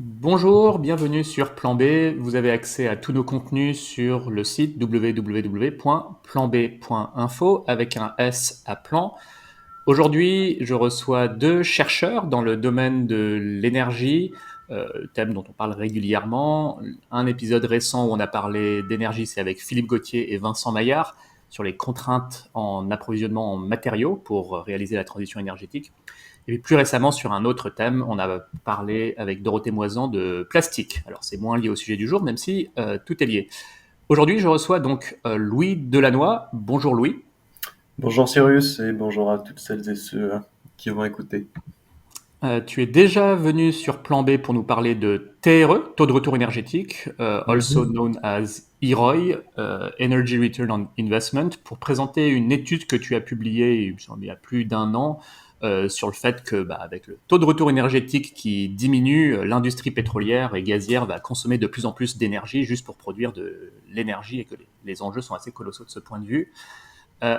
Bonjour, bienvenue sur Plan B. Vous avez accès à tous nos contenus sur le site www.planb.info avec un S à plan. Aujourd'hui, je reçois deux chercheurs dans le domaine de l'énergie, thème dont on parle régulièrement. Un épisode récent où on a parlé d'énergie, c'est avec Philippe Gauthier et Vincent Maillard sur les contraintes en approvisionnement en matériaux pour réaliser la transition énergétique. Et plus récemment, sur un autre thème, on a parlé avec Dorothée Moisan de plastique. Alors c'est moins lié au sujet du jour, même si tout est lié. Aujourd'hui, je reçois donc Louis Delannoy. Bonjour Louis. Bonjour Cyrus et bonjour à toutes celles et ceux qui vont écouter. Tu es déjà venu sur Plan B pour nous parler de TRE, taux de retour énergétique, also Mhm. known as EROI, Energy Return on Investment, pour présenter une étude que tu as publiée il y a plus d'un an sur le fait que, avec le taux de retour énergétique qui diminue, l'industrie pétrolière et gazière va consommer de plus en plus d'énergie juste pour produire de l'énergie et que les enjeux sont assez colossaux de ce point de vue.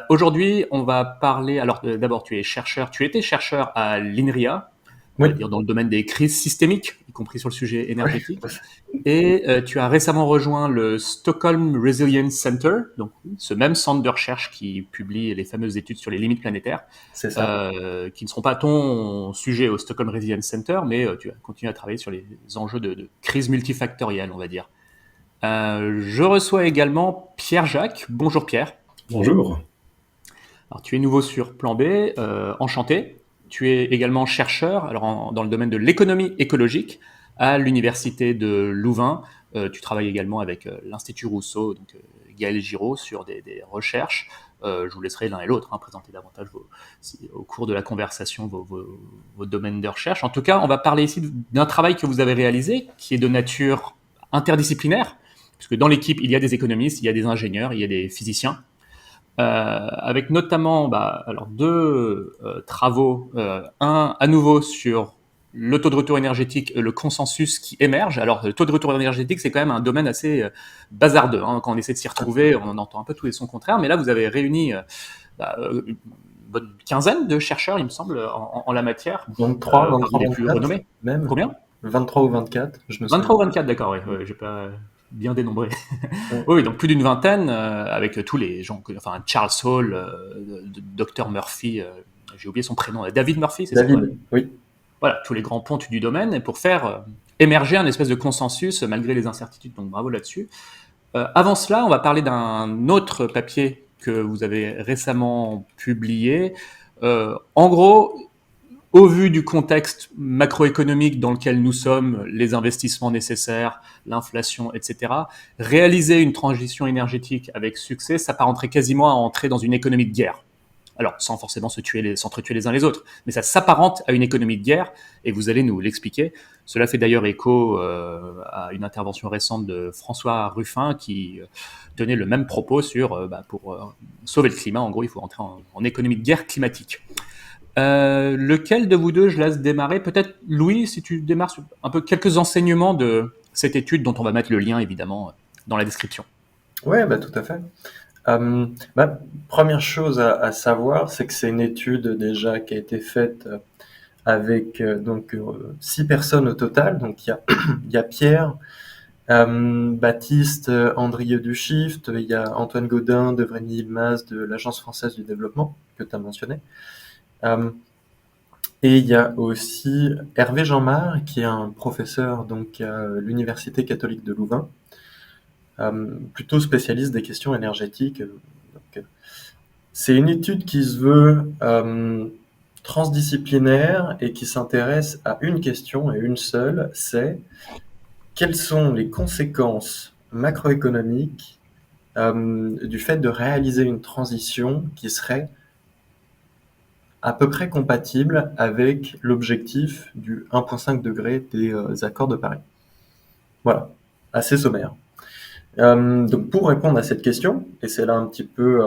Aujourd'hui, on va parler. Alors, d'abord, tu es chercheur. Tu étais chercheur à l'INRIA, on va Oui, dire dans le domaine des crises systémiques, y compris sur le sujet oui, énergétique. Et tu as récemment rejoint le Stockholm Resilience Center, donc ce même centre de recherche qui publie les fameuses études sur les limites planétaires, c'est ça. qui ne seront pas ton sujet au Stockholm Resilience Center, mais tu vas continuer à travailler sur les enjeux de crise multifactorielle, on va dire. Je reçois également Pierre Jacques. Bonjour Pierre. Bonjour. Alors, tu es nouveau sur Plan B, enchanté. Tu es également chercheur alors dans le domaine de l'économie écologique à l'université de Louvain. Tu travailles également avec l'Institut Rousseau, donc Gaël Giraud, sur des recherches. Je vous laisserai l'un et l'autre présenter davantage au cours de la conversation vos domaines de recherche. En tout cas, on va parler ici d'un travail que vous avez réalisé qui est de nature interdisciplinaire, puisque dans l'équipe, il y a des économistes, il y a des ingénieurs, il y a des physiciens avec notamment alors deux travaux, un à nouveau sur le taux de retour énergétique et le consensus qui émerge. Alors, le taux de retour énergétique, c'est quand même un domaine assez bazardeux. Quand on essaie de s'y retrouver, on en entend un peu tous les sons contraires. Mais là, vous avez réuni une bonne quinzaine de chercheurs, il me semble, en la matière, 23, parmi 23, les plus 24 renommés. même. Combien? 23 ou 24, je me souviens 23 ou plus. 24, d'accord, ouais, ouais, j'ai pas bien dénombré. Ouais. Oui, donc plus d'une vingtaine, avec tous les gens, enfin Charles Hall, Dr Murphy, j'ai oublié son prénom, David Murphy, c'est ça, ouais. David, oui. Voilà, tous les grands pontes du domaine, et pour faire émerger un espèce de consensus malgré les incertitudes, donc bravo là-dessus. Avant cela, on va parler d'un autre papier que vous avez récemment publié. En gros, au vu du contexte macroéconomique dans lequel nous sommes, les investissements nécessaires, l'inflation, etc., réaliser une transition énergétique avec succès, ça s'apparenterait quasiment à entrer dans une économie de guerre. Alors, sans forcément s'entretuer les uns les autres, mais ça s'apparente à une économie de guerre, et vous allez nous l'expliquer. Cela fait d'ailleurs écho à une intervention récente de François Ruffin qui tenait le même propos sur, pour sauver le climat, en gros, il faut entrer en économie de guerre climatique. Lequel de vous deux je laisse démarrer? Peut-être Louis, si tu démarres sur un peu quelques enseignements de cette étude dont on va mettre le lien évidemment dans la description. Ouais, bah, tout à fait. Euh, bah, première chose à savoir, c'est que c'est une étude déjà qui a été faite avec 6 personnes au total. Donc il y a Pierre, Baptiste, Andrieux du Shift, il y a Antoine Gaudin de Vrigny-Ilmaz de l'Agence française du développement que tu as mentionné. Euh, et il y a aussi Hervé Jeanmar, qui est un professeur donc à l'Université catholique de Louvain, plutôt spécialiste des questions énergétiques. C'est une étude qui se veut transdisciplinaire et qui s'intéresse à une question et une seule, c'est quelles sont les conséquences macroéconomiques du fait de réaliser une transition qui serait à peu près compatible avec l'objectif du 1,5 degré des accords de Paris. Voilà, assez sommaire. Donc pour répondre à cette question, et c'est là un petit peu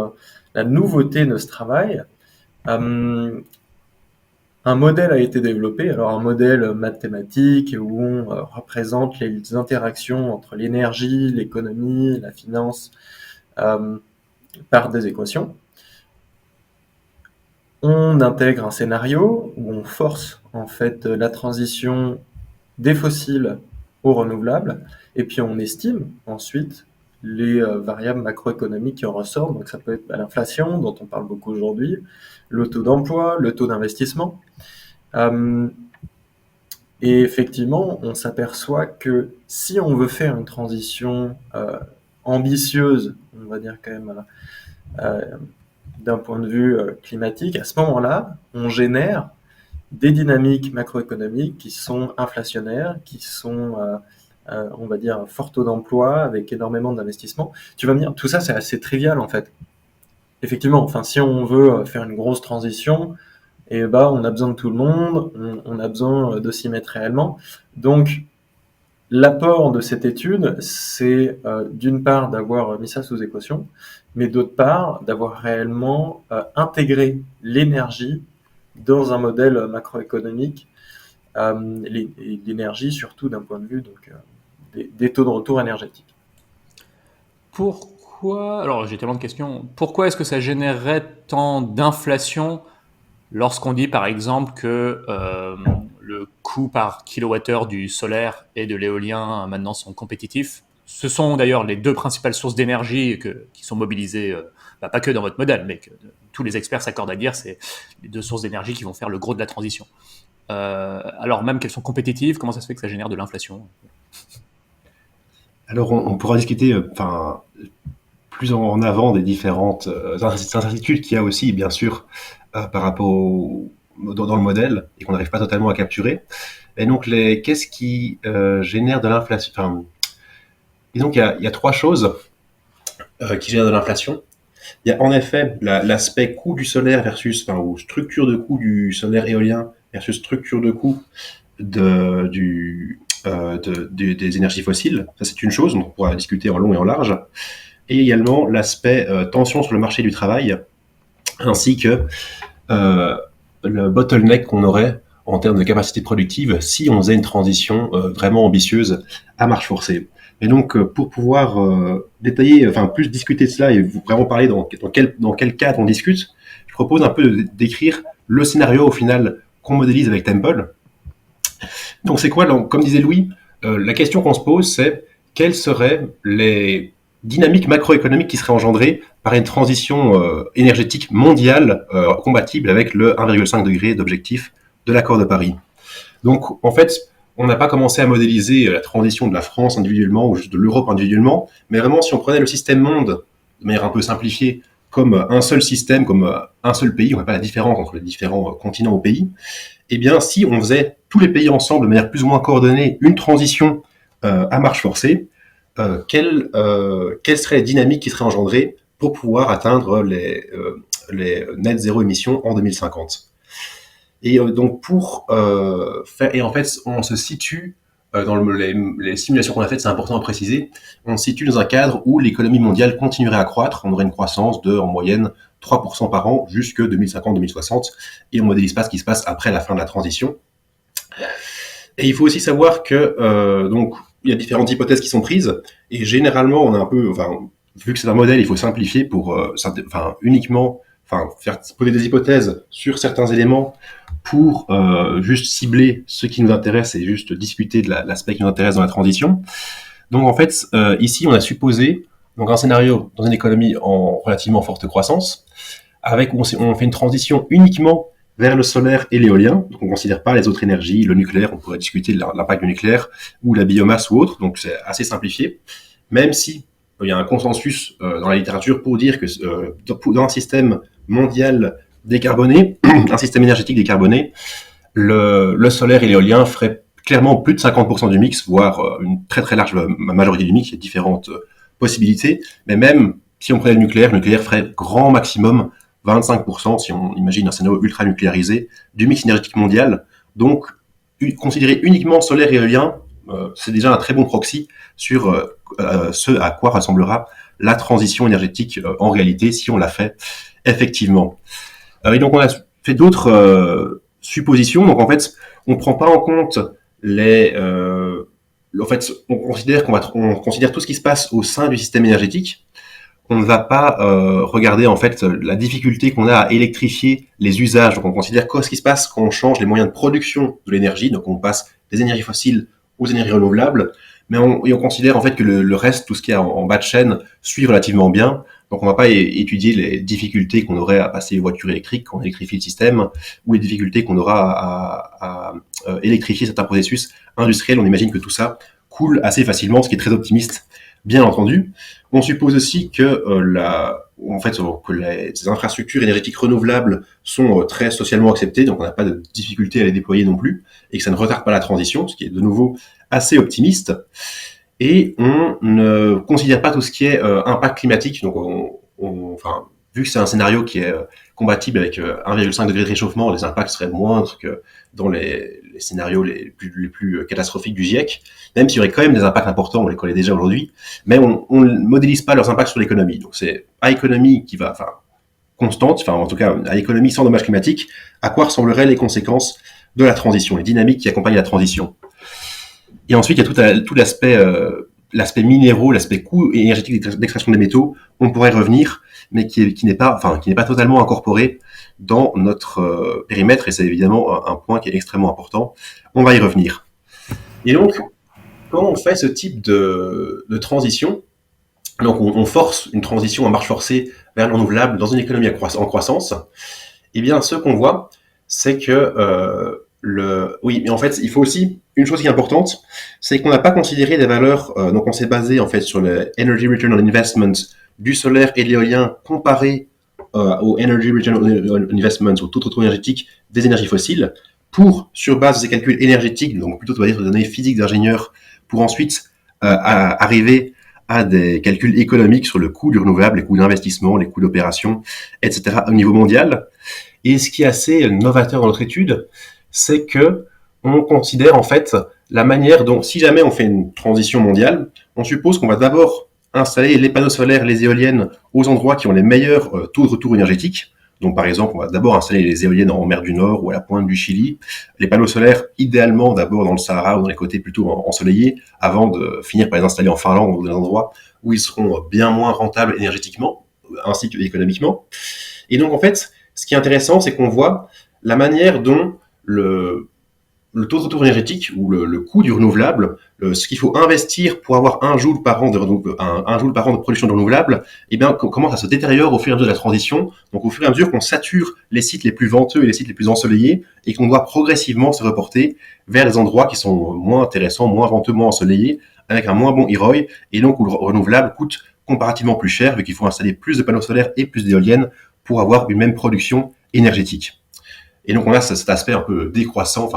la nouveauté de ce travail, euh, un modèle a été développé, alors un modèle mathématique où on représente les interactions entre l'énergie, l'économie, la finance euh, par des équations. On intègre un scénario où on force en fait la transition des fossiles aux renouvelables, et puis on estime ensuite les variables macroéconomiques qui en ressortent. Donc ça peut être l'inflation, dont on parle beaucoup aujourd'hui, le taux d'emploi, le taux d'investissement. Et effectivement, on s'aperçoit que si on veut faire une transition ambitieuse, on va dire quand même d'un point de vue climatique, à ce moment-là, on génère des dynamiques macroéconomiques qui sont inflationnaires, qui sont, on va dire, fort taux d'emploi, avec énormément d'investissements. Tu vas me dire, tout ça, c'est assez trivial en fait. Effectivement, enfin, si on veut faire une grosse transition, et bah, on a besoin de tout le monde, on a besoin de s'y mettre réellement. Donc, l'apport de cette étude, c'est d'une part d'avoir mis ça sous équation, mais d'autre part d'avoir réellement intégré l'énergie dans un modèle macroéconomique, l'énergie surtout d'un point de vue donc, des taux de retour énergétiques. Pourquoi, alors j'ai tellement de questions, pourquoi est-ce que ça générerait tant d'inflation lorsqu'on dit par exemple que le coût par kilowattheure du solaire et de l'éolien maintenant sont compétitifs? Ce sont d'ailleurs les deux principales sources d'énergie qui sont mobilisées, pas que dans votre modèle, mais que tous les experts s'accordent à dire, c'est les deux sources d'énergie qui vont faire le gros de la transition. Alors même qu'elles sont compétitives, comment ça se fait que ça génère de l'inflation? Alors, on pourra discuter plus en avant des différentes incertitudes qu'il y a aussi, bien sûr, par rapport dans le modèle et qu'on n'arrive pas totalement à capturer. Et donc, qu'est-ce qui génère de l'inflation? Enfin, disons qu'il y a trois choses qui génèrent de l'inflation. Il y a en effet l'aspect coût du solaire versus, ou structure de coût du solaire éolien versus structure de coût des énergies fossiles. Ça, c'est une chose, donc on pourra discuter en long et en large. Et également l'aspect tension sur le marché du travail, ainsi que le bottleneck qu'on aurait en termes de capacité productive si on faisait une transition vraiment ambitieuse à marche forcée. Et donc, pour pouvoir détailler, plus discuter de cela et vous vraiment parler dans quel cadre on discute, je propose un peu d'écrire le scénario au final qu'on modélise avec Temple. Donc, c'est quoi, comme disait Louis, la question qu'on se pose, c'est quelles seraient les dynamiques macroéconomiques qui seraient engendrées par une transition énergétique mondiale compatible avec le 1,5 degré d'objectif de l'accord de Paris. Donc, en fait, on n'a pas commencé à modéliser la transition de la France individuellement ou juste de l'Europe individuellement, mais vraiment, si on prenait le système monde de manière un peu simplifiée comme un seul système, comme un seul pays, on n'a pas la différence entre les différents continents ou pays, eh bien, si on faisait tous les pays ensemble de manière plus ou moins coordonnée une transition à marche forcée, quelle serait la dynamique qui serait engendrée pour pouvoir atteindre les net zéro émissions en 2050. Et donc pour faire, et en fait on se situe dans les simulations qu'on a faites, c'est important à préciser, on se situe dans un cadre où l'économie mondiale continuerait à croître, on aurait une croissance de en moyenne 3% par an jusque 2050-2060, et on modélise pas ce qui se passe après la fin de la transition. Et il faut aussi savoir que donc il y a différentes hypothèses qui sont prises, et généralement on a un peu, vu que c'est un modèle, il faut simplifier pour uniquement faire poser des hypothèses sur certains éléments pour juste cibler ce qui nous intéresse et juste discuter de l'aspect qui nous intéresse dans la transition. Donc en fait, ici on a supposé donc un scénario dans une économie en relativement forte croissance, avec où on fait une transition uniquement vers le solaire et l'éolien. Donc on ne considère pas les autres énergies, le nucléaire, on pourrait discuter de l'impact du nucléaire, ou la biomasse ou autre, donc c'est assez simplifié, même si il y a un consensus dans la littérature pour dire que dans un système mondial décarboné, un système énergétique décarboné, le solaire et l'éolien feraient clairement plus de 50% du mix, voire une très très large majorité du mix. Il y a différentes possibilités, mais même si on prenait le nucléaire ferait grand maximum 25%, si on imagine un scénario ultra nucléarisé, du mix énergétique mondial. Donc, considérer uniquement solaire et éolien, c'est déjà un très bon proxy sur ce à quoi ressemblera la transition énergétique en réalité si on l'a fait effectivement. Et donc on a fait d'autres suppositions. Donc en fait, on prend pas en compte en fait, on considère tout ce qui se passe au sein du système énergétique. on ne va pas regarder en fait la difficulté qu'on a à électrifier les usages. Donc on considère ce qui se passe quand on change les moyens de production de l'énergie, donc on passe des énergies fossiles aux énergies renouvelables, mais on considère en fait que le reste, tout ce qui est en bas de chaîne, suit relativement bien. Donc on ne va pas étudier les difficultés qu'on aurait à passer aux voitures électriques quand on électrifie le système, ou les difficultés qu'on aura à électrifier certains processus industriels. On imagine que tout ça coule assez facilement, ce qui est très optimiste, bien entendu. On suppose aussi que que les infrastructures énergétiques renouvelables sont très socialement acceptées, donc on n'a pas de difficulté à les déployer non plus, et que ça ne retarde pas la transition, ce qui est de nouveau assez optimiste. Et on ne considère pas tout ce qui est impact climatique, donc vu que c'est un scénario qui est compatible avec 1,5 degré de réchauffement, les impacts seraient moindres que dans les scénarios les plus catastrophiques du GIEC, même s'il y aurait quand même des impacts importants, on les connaît déjà aujourd'hui, mais on ne modélise pas leurs impacts sur l'économie. Donc c'est à économie qui va, constante, en tout cas à économie sans dommages climatiques, à quoi ressembleraient les conséquences de la transition, les dynamiques qui accompagnent la transition. Et ensuite, il y a tout l'aspect minéraux, l'aspect coût énergétique d'extraction des métaux. On pourrait revenir, mais qui n'est pas totalement incorporé dans notre périmètre, et c'est évidemment un point qui est extrêmement important. On va y revenir. Et donc, quand on fait ce type de transition, donc on force une transition à marche forcée vers le renouvelable dans une économie en croissance, eh bien, ce qu'on voit, c'est que oui, mais en fait, il faut aussi une chose qui est importante, c'est qu'on n'a pas considéré des valeurs. Donc, on s'est basé en fait sur le Energy Return on Investment du solaire et de l'éolien comparé au Energy Return on Investment, au taux de retour énergétique des énergies fossiles, sur base de ces calculs énergétiques, donc plutôt de données physiques d'ingénieurs, pour ensuite arriver à des calculs économiques sur le coût du renouvelable, les coûts d'investissement, les coûts d'opération, etc. au niveau mondial. Et ce qui est assez novateur dans notre étude, c'est que on considère en fait la manière dont, si jamais on fait une transition mondiale, on suppose qu'on va d'abord installer les panneaux solaires, les éoliennes aux endroits qui ont les meilleurs taux de retour énergétique. Donc par exemple, on va d'abord installer les éoliennes en mer du Nord ou à la pointe du Chili, les panneaux solaires idéalement d'abord dans le Sahara ou dans les côtés plutôt ensoleillés, avant de finir par les installer en Finlande ou dans des endroits où ils seront bien moins rentables énergétiquement ainsi que économiquement. Et donc en fait, ce qui est intéressant, c'est qu'on voit la manière dont le taux de retour énergétique ou le coût du renouvelable, ce qu'il faut investir pour avoir un joule par an de production de renouvelable, eh bien, comment ça se détériore au fur et à mesure de la transition. Donc, au fur et à mesure qu'on sature les sites les plus venteux et les sites les plus ensoleillés, et qu'on doit progressivement se reporter vers les endroits qui sont moins intéressants, moins venteux, moins ensoleillés, avec un moins bon ROI, et donc où le renouvelable coûte comparativement plus cher, vu qu'il faut installer plus de panneaux solaires et plus d'éoliennes pour avoir une même production énergétique. Et donc, on a cet aspect un peu décroissant,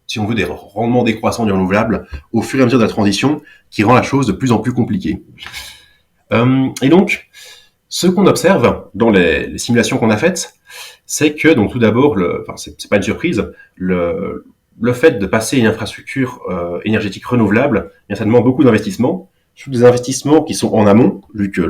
si on veut, des rendements décroissants du renouvelable au fur et à mesure de la transition, qui rend la chose de plus en plus compliquée. Et donc, ce qu'on observe dans les simulations qu'on a faites, c'est que, donc tout d'abord, c'est pas une surprise, le fait de passer une infrastructure énergétique renouvelable, bien, ça demande beaucoup d'investissements, surtout des investissements qui sont en amont, vu que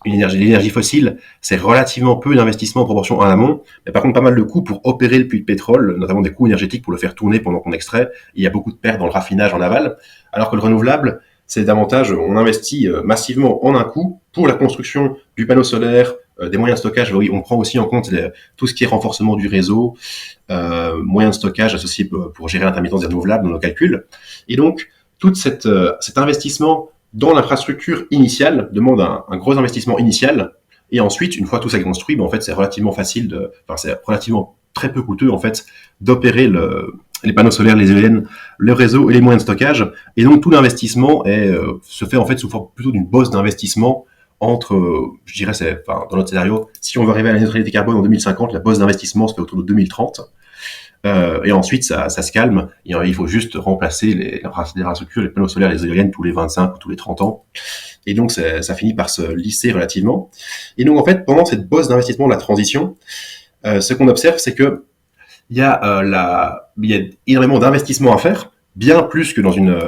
l'énergie fossile, c'est relativement peu d'investissements en proportion en amont, mais par contre pas mal de coûts pour opérer le puits de pétrole, notamment des coûts énergétiques pour le faire tourner pendant qu'on extrait. Il y a beaucoup de pertes dans le raffinage en aval, alors que le renouvelable, c'est davantage, on investit massivement en un coup pour la construction du panneau solaire, des moyens de stockage. Oui, on prend aussi en compte tout ce qui est renforcement du réseau, moyens de stockage associés pour gérer l'intermittence des renouvelables dans nos calculs. Et donc, tout cet investissement dans l'infrastructure initiale demande un gros investissement initial, et ensuite, une fois tout ça est construit, en fait, c'est relativement facile c'est relativement très peu coûteux, en fait, d'opérer les panneaux solaires, les éoliennes, le réseau et les moyens de stockage. Et donc, tout l'investissement se fait, en fait, sous forme plutôt d'une bosse d'investissement entre, je dirais, dans notre scénario, si on veut arriver à la neutralité carbone en 2050, la bosse d'investissement se fait autour de 2030. Et ensuite, ça se calme. Et il faut juste remplacer les infrastructures, les panneaux solaires, les éoliennes tous les 25 ou tous les 30 ans. Et donc, ça finit par se lisser relativement. Et donc, en fait, pendant cette bosse d'investissement de la transition, ce qu'on observe, c'est que il y a énormément d'investissements à faire, bien plus que dans une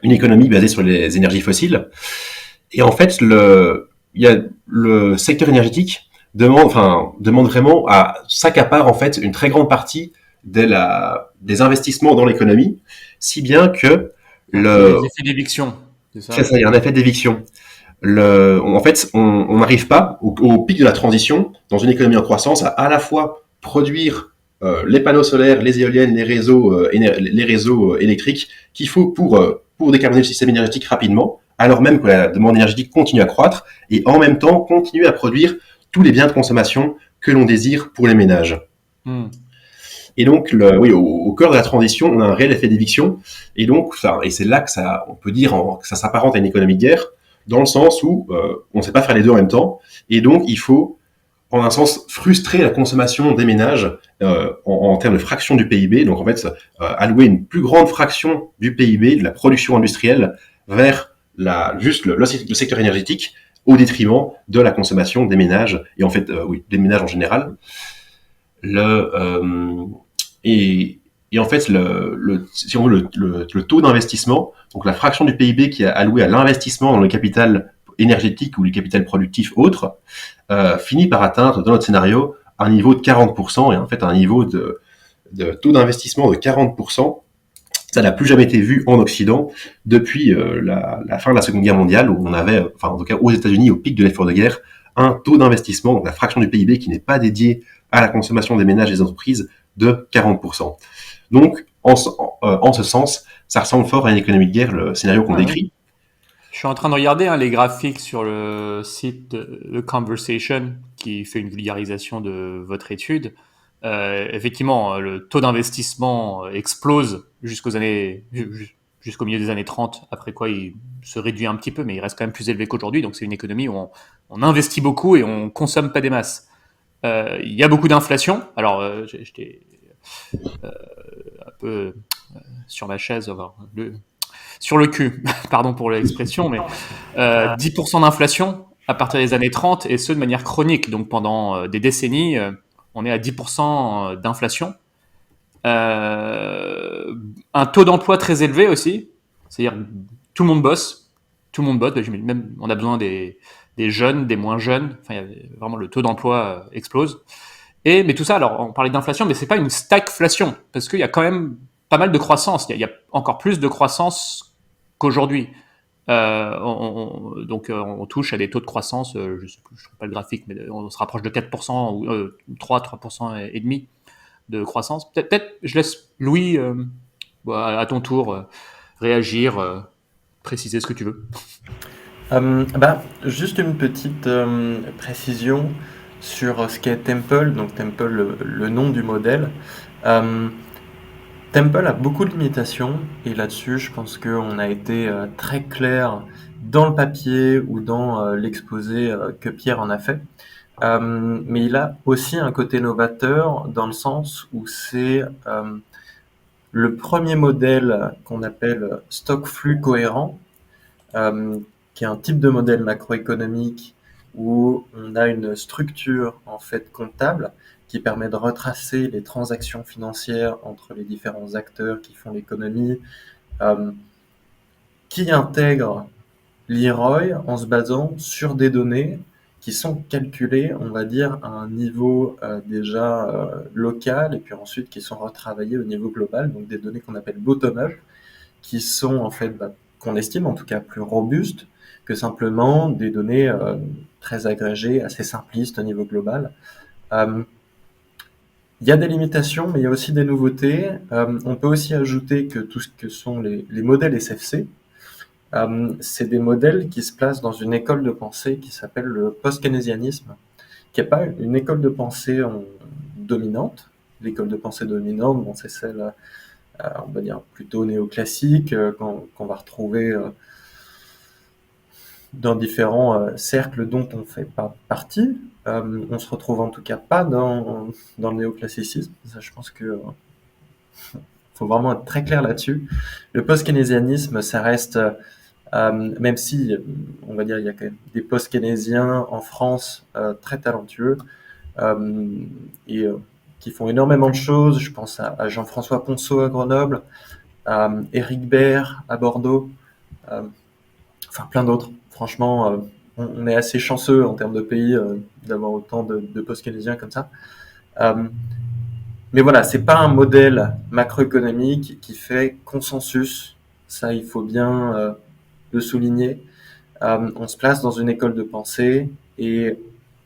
économie basée sur les énergies fossiles. Et en fait, le secteur énergétique demande vraiment s'accapare en fait une très grande partie des investissements dans l'économie, si bien que les effets d'éviction. c'est C'est ça? ça, il y a un effet d'éviction. En fait, on n'arrive pas au pic de la transition dans une économie en croissance à la fois produire les panneaux solaires, les éoliennes, les réseaux électriques qu'il faut pour décarboner le système énergétique rapidement, alors même que la demande énergétique continue à croître, et en même temps continuer à produire tous les biens de consommation que l'on désire pour les ménages. Hmm. Et donc, oui, au cœur de la transition, on a un réel effet d'éviction. Et donc, et c'est là que on peut dire que ça s'apparente à une économie de guerre, dans le sens où on ne sait pas faire les deux en même temps. Et donc, il faut, en un sens, frustrer la consommation des ménages en termes de fraction du PIB. Donc, en fait, allouer une plus grande fraction du PIB, de la production industrielle, vers juste le secteur énergétique, au détriment de la consommation des ménages, et en fait, oui, des ménages en général. Le, euh, et, et en fait, si on veut, le taux d'investissement, donc la fraction du PIB qui est allouée à l'investissement dans le capital énergétique ou le capital productif autre, finit par atteindre, dans notre scénario, un niveau de 40%, et en fait un niveau de taux d'investissement de 40%. Ça n'a plus jamais été vu en Occident depuis la fin de la Seconde Guerre mondiale, où on avait, enfin en tout cas aux États-Unis, au pic de l'effort de guerre, un taux d'investissement, donc la fraction du PIB qui n'est pas dédiée à la consommation des ménages et des entreprises, de 40%. Donc, en ce sens, ça ressemble fort à une économie de guerre, le scénario qu'on Ah ouais. décrit. Je suis en train de regarder les graphiques sur le site de The Conversation qui fait une vulgarisation de votre étude. Effectivement, le taux d'investissement explose jusqu'au milieu des années 30, après quoi il se réduit un petit peu, mais il reste quand même plus élevé qu'aujourd'hui. Donc c'est une économie où on investit beaucoup et on consomme pas des masses. Il y a beaucoup d'inflation. Alors, j'étais un peu sur ma chaise, sur le cul, pardon pour l'expression, mais 10% d'inflation à partir des années 30 et ce de manière chronique. Donc pendant des décennies, on est à 10% d'inflation. Un taux d'emploi très élevé aussi, c'est-à-dire tout le monde bosse, tout le monde bosse. Même on a besoin des jeunes, des moins jeunes. Enfin, vraiment le taux d'emploi explose. Mais tout ça, alors on parlait d'inflation, mais c'est pas une stagflation parce qu'il y a quand même pas mal de croissance. Il y a encore plus de croissance qu'aujourd'hui. Donc on touche à des taux de croissance, je sais plus, je trouve pas le graphique, mais on se rapproche de 4% ou 3% et demi de croissance. Peut-être je laisse Louis à ton tour réagir, préciser ce que tu veux. Juste une petite précision sur ce qu'est Temple. Donc Temple, le nom du modèle. Euh, Temple a beaucoup de limitations et là-dessus, je pense qu'on a été très clair dans le papier ou dans l'exposé que Pierre en a fait. Mais il a aussi un côté novateur dans le sens où c'est le premier modèle qu'on appelle stock flux cohérent, euh, qui est un type de modèle macroéconomique où on a une structure en fait comptable qui permet de retracer les transactions financières entre les différents acteurs qui font l'économie, euh, qui intègre l'IROI en se basant sur des données qui sont calculées, on va dire, à un niveau déjà local et puis ensuite qui sont retravaillées au niveau global, donc des données qu'on appelle bottom-up, qui sont en fait, qu'on estime en tout cas plus robustes que simplement des données très agrégées, assez simplistes au niveau global. Euh, il y a des limitations, mais il y a aussi des nouveautés. On peut aussi ajouter que tout ce que sont les modèles SFC, c'est des modèles qui se placent dans une école de pensée qui s'appelle le post-keynésianisme, qui n'est pas une école de pensée dominante. L'école de pensée dominante, bon, c'est celle, on va dire, plutôt néoclassique, qu'on va retrouver dans différents cercles dont on ne fait pas partie. On se retrouve en tout cas pas dans le néoclassicisme. Ça, je pense que faut vraiment être très clair là-dessus. Le post-keynésianisme, ça reste même si, on va dire, il y a quand même des post-keynésiens en France très talentueux euh, et qui font énormément de choses. Je pense à Jean-François Ponceau à Grenoble, à Éric Baird à Bordeaux, euh, enfin plein d'autres. Franchement, on est assez chanceux en termes de pays d'avoir autant de post-keynésiens comme ça. Euh, mais voilà, c'est pas un modèle macroéconomique qui fait consensus. Ça, il faut bien le souligner. On se place dans une école de pensée et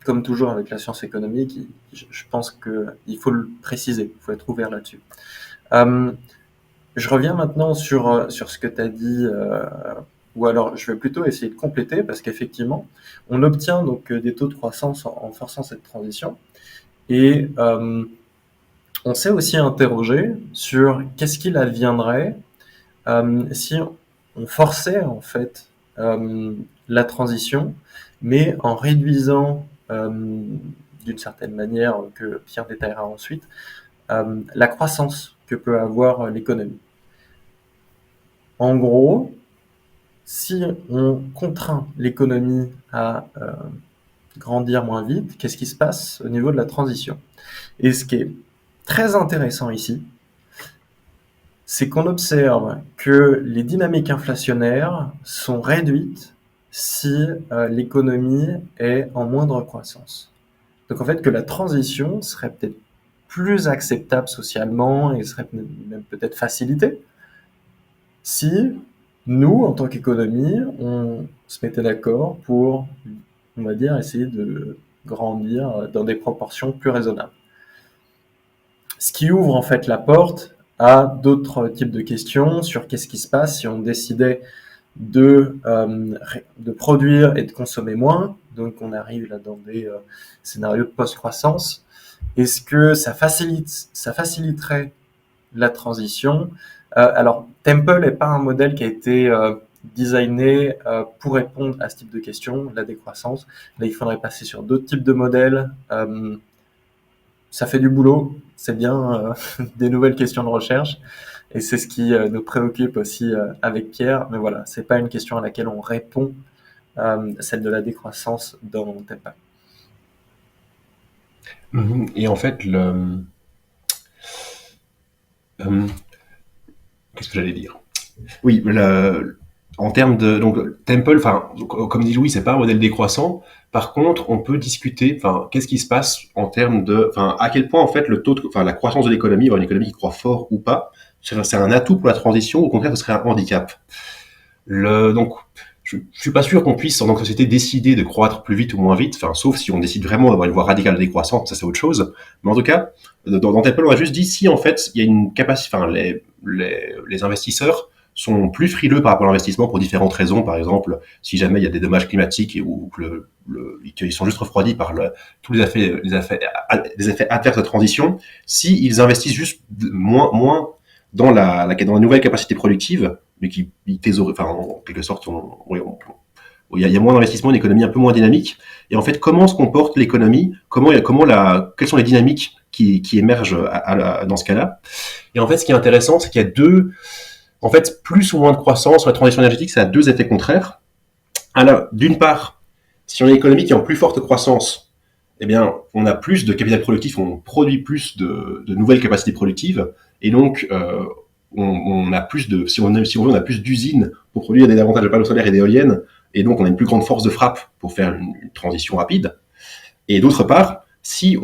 comme toujours avec la science économique, je pense qu'il faut le préciser, il faut être ouvert là-dessus. Je reviens maintenant sur ce que tu as dit, ou alors je vais plutôt essayer de compléter parce qu'effectivement, on obtient donc des taux de croissance en forçant cette transition et on s'est aussi interrogé sur qu'est-ce qu'il adviendrait si on forçait en fait la transition, mais en réduisant d'une certaine manière, que Pierre détaillera ensuite, la croissance que peut avoir l'économie. En gros, si on contraint l'économie à grandir moins vite, qu'est-ce qui se passe au niveau de la transition? Et ce qui est très intéressant ici, c'est qu'on observe que les dynamiques inflationnaires sont réduites si l'économie est en moindre croissance. Donc en fait que la transition serait peut-être plus acceptable socialement et serait même peut-être facilitée si nous, en tant qu'économie, on se mettait d'accord pour, on va dire, essayer de grandir dans des proportions plus raisonnables. Ce qui ouvre en fait la porte à d'autres types de questions sur qu'est-ce qui se passe si on décidait de produire et de consommer moins. Donc on arrive là dans des scénarios de post-croissance. Est-ce que ça faciliterait la transition? Alors Temple n'est pas un modèle qui a été designé pour répondre à ce type de questions, la décroissance. Là, il faudrait passer sur d'autres types de modèles. Ça fait du boulot, c'est bien des nouvelles questions de recherche. Et c'est ce qui nous préoccupe aussi avec Pierre. Mais voilà, c'est pas une question à laquelle on répond, celle de la décroissance dans Temple. Et en fait, qu'est-ce que j'allais dire? Oui, en termes de donc Temple, enfin comme dit Louis, c'est pas un modèle décroissant. Par contre, on peut discuter, enfin qu'est-ce qui se passe en termes de, enfin à quel point en fait le taux, enfin la croissance de l'économie, une économie qui croît fort ou pas, c'est un atout pour la transition ou au contraire ce serait un handicap. Donc je suis pas sûr qu'on puisse en tant que société décider de croître plus vite ou moins vite, enfin sauf si on décide vraiment d'avoir une voie radicale décroissante, ça c'est autre chose. Mais en tout cas, dans Temple, on a juste dit si en fait il y a une capacité, enfin les investisseurs sont plus frileux par rapport à l'investissement pour différentes raisons. Par exemple, si jamais il y a des dommages climatiques ou qu'ils sont juste refroidis par tous les effets adverses de transition, s'ils investissent juste moins dans la nouvelle capacité productive, mais qui enfin en quelque sorte, il y a moins d'investissement, une économie un peu moins dynamique. Et en fait, comment se comporte l'économie? Quelles sont les dynamiques qui émergent dans ce cas-là? Et en fait, ce qui est intéressant, c'est qu'il y a en fait, plus ou moins de croissance sur la transition énergétique, ça a deux effets contraires. Alors, d'une part, si on a une économie qui est en plus forte croissance, eh bien, on a plus de capital productif, on produit plus de nouvelles capacités productives, et donc, on a plus de, si on veut, on a plus d'usines pour produire davantage de panneaux solaires et d'éoliennes, et donc on a une plus grande force de frappe pour faire une transition rapide. Et d'autre part, si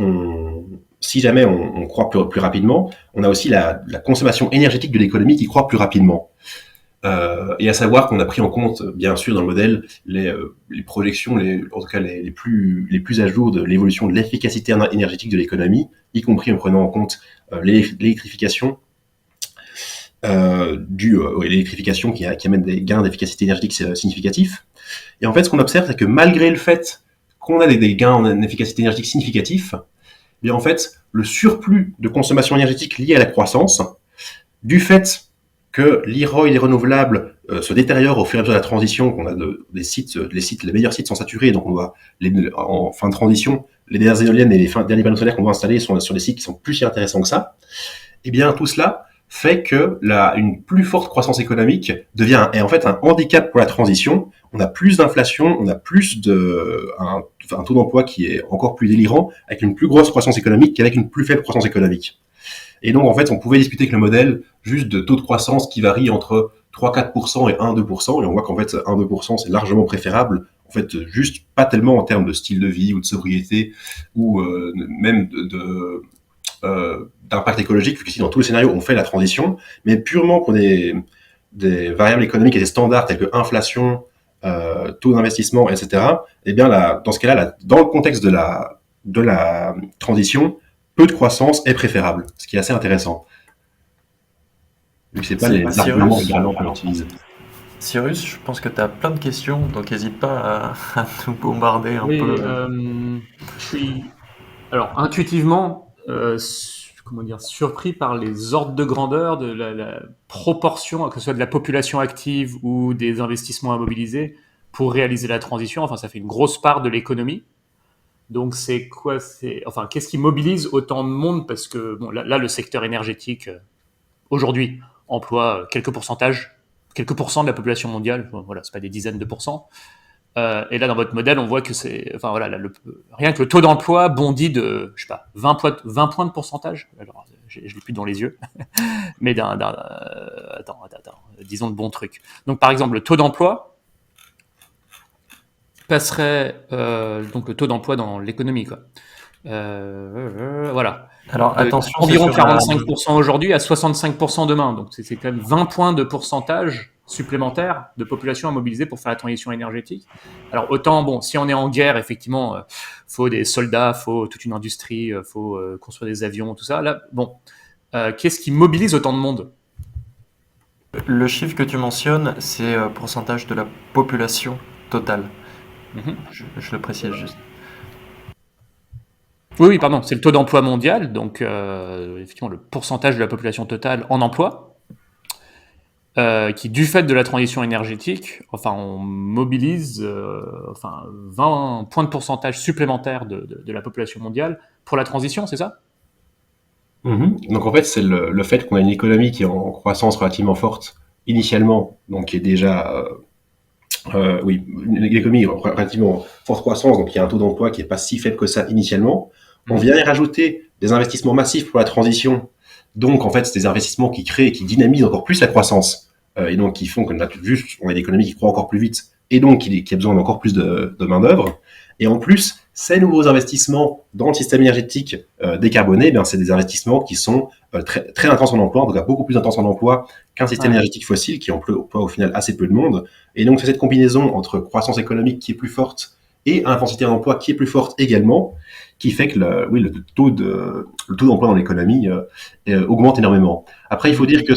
jamais on croît plus rapidement, on a aussi la consommation énergétique de l'économie qui croît plus rapidement. Et à savoir qu'on a pris en compte, bien sûr, dans le modèle, les projections, en tout cas les plus à jour de l'évolution de l'efficacité énergétique de l'économie, y compris en prenant en compte l'électrification, l'électrification qui amène des gains d'efficacité énergétique significatifs. Et en fait, ce qu'on observe, c'est que malgré le fait qu'on a des gains en efficacité énergétique significatifs, eh bien en fait, le surplus de consommation énergétique lié à la croissance, du fait que l'IROI et les renouvelables se détériorent au fur et à mesure de la transition, qu'on a les meilleurs sites sont saturés, donc on doit, en fin de transition, les dernières éoliennes et les derniers panneaux solaires qu'on doit installer sont sur des sites qui sont plus si intéressants que ça. Et bien tout cela fait que une plus forte croissance économique est en fait un handicap pour la transition. On a plus d'inflation, on a plus un taux d'emploi qui est encore plus délirant, avec une plus grosse croissance économique qu'avec une plus faible croissance économique. Et donc, en fait, on pouvait discuter avec le modèle juste de taux de croissance qui varie entre 3-4% et 1-2%, et on voit qu'en fait, 1-2%, c'est largement préférable, en fait, juste pas tellement en termes de style de vie ou de sobriété, ou même d'impact écologique, vu qu'ici, dans tous les scénarios, on fait la transition, mais purement pour des variables économiques et des standards tels que inflation, taux d'investissement, etc., eh bien, dans ce cas-là, dans le contexte de la transition, peu de croissance est préférable, ce qui est assez intéressant. Vu que c'est pas les arguments également qu'on utilise. Cyrus, je pense que tu as plein de questions, donc n'hésite pas à nous bombarder un peu. Je suis alors intuitivement comment dire, surpris par les ordres de grandeur de la proportion, que ce soit de la population active ou des investissements à mobiliser pour réaliser la transition. Enfin, ça fait une grosse part de l'économie. Donc c'est quoi, enfin, qu'est-ce qui mobilise autant de monde? Parce que bon, là le secteur énergétique aujourd'hui emploie quelques pourcentages, quelques pourcents de la population mondiale. Bon, voilà, c'est pas des dizaines de pourcents. Et là, dans votre modèle, on voit que c'est, enfin voilà, rien que le taux d'emploi bondit de, je sais pas, 20 points de pourcentage. Alors, je l'ai plus dans les yeux, mais attends, disons de bons trucs. Donc, par exemple, le taux d'emploi passerait, donc le taux d'emploi dans l'économie, quoi. Voilà. Alors attention, environ 45% aujourd'hui à 65% demain. Donc c'est quand même 20 points de pourcentage supplémentaire de population à mobiliser pour faire la transition énergétique. Alors autant, bon, si on est en guerre, effectivement, faut des soldats, faut toute une industrie, faut construire des avions, tout ça. Là, bon, qu'est-ce qui mobilise autant de monde? Le chiffre que tu mentionnes, c'est pourcentage de la population totale. Je le précise juste. Oui, pardon, c'est le taux d'emploi mondial, donc effectivement le pourcentage de la population totale en emploi, qui du fait de la transition énergétique, enfin on mobilise 20 points de pourcentage supplémentaires de la population mondiale pour la transition, c'est ça? Donc en fait, c'est le fait qu'on a une économie qui est en croissance relativement forte initialement, donc qui est déjà une économie relativement forte croissance, donc il y a un taux d'emploi qui est pas si faible que ça initialement. On vient y rajouter des investissements massifs pour la transition. Donc, en fait, c'est des investissements qui créent et qui dynamisent encore plus la croissance. Et donc, qui font qu'on a une économie qui croît encore plus vite et donc qui a besoin d'encore plus de main-d'œuvre. Et en plus, ces nouveaux investissements dans le système énergétique décarboné, c'est des investissements qui sont très, très intenses en emploi, en tout cas beaucoup plus intenses en emploi qu'un système énergétique fossile qui emploie au final assez peu de monde. Et donc, c'est cette combinaison entre croissance économique qui est plus forte et intensité d'emploi qui est plus forte également, qui fait que le taux d'emploi dans l'économie augmente énormément. Après, il faut dire que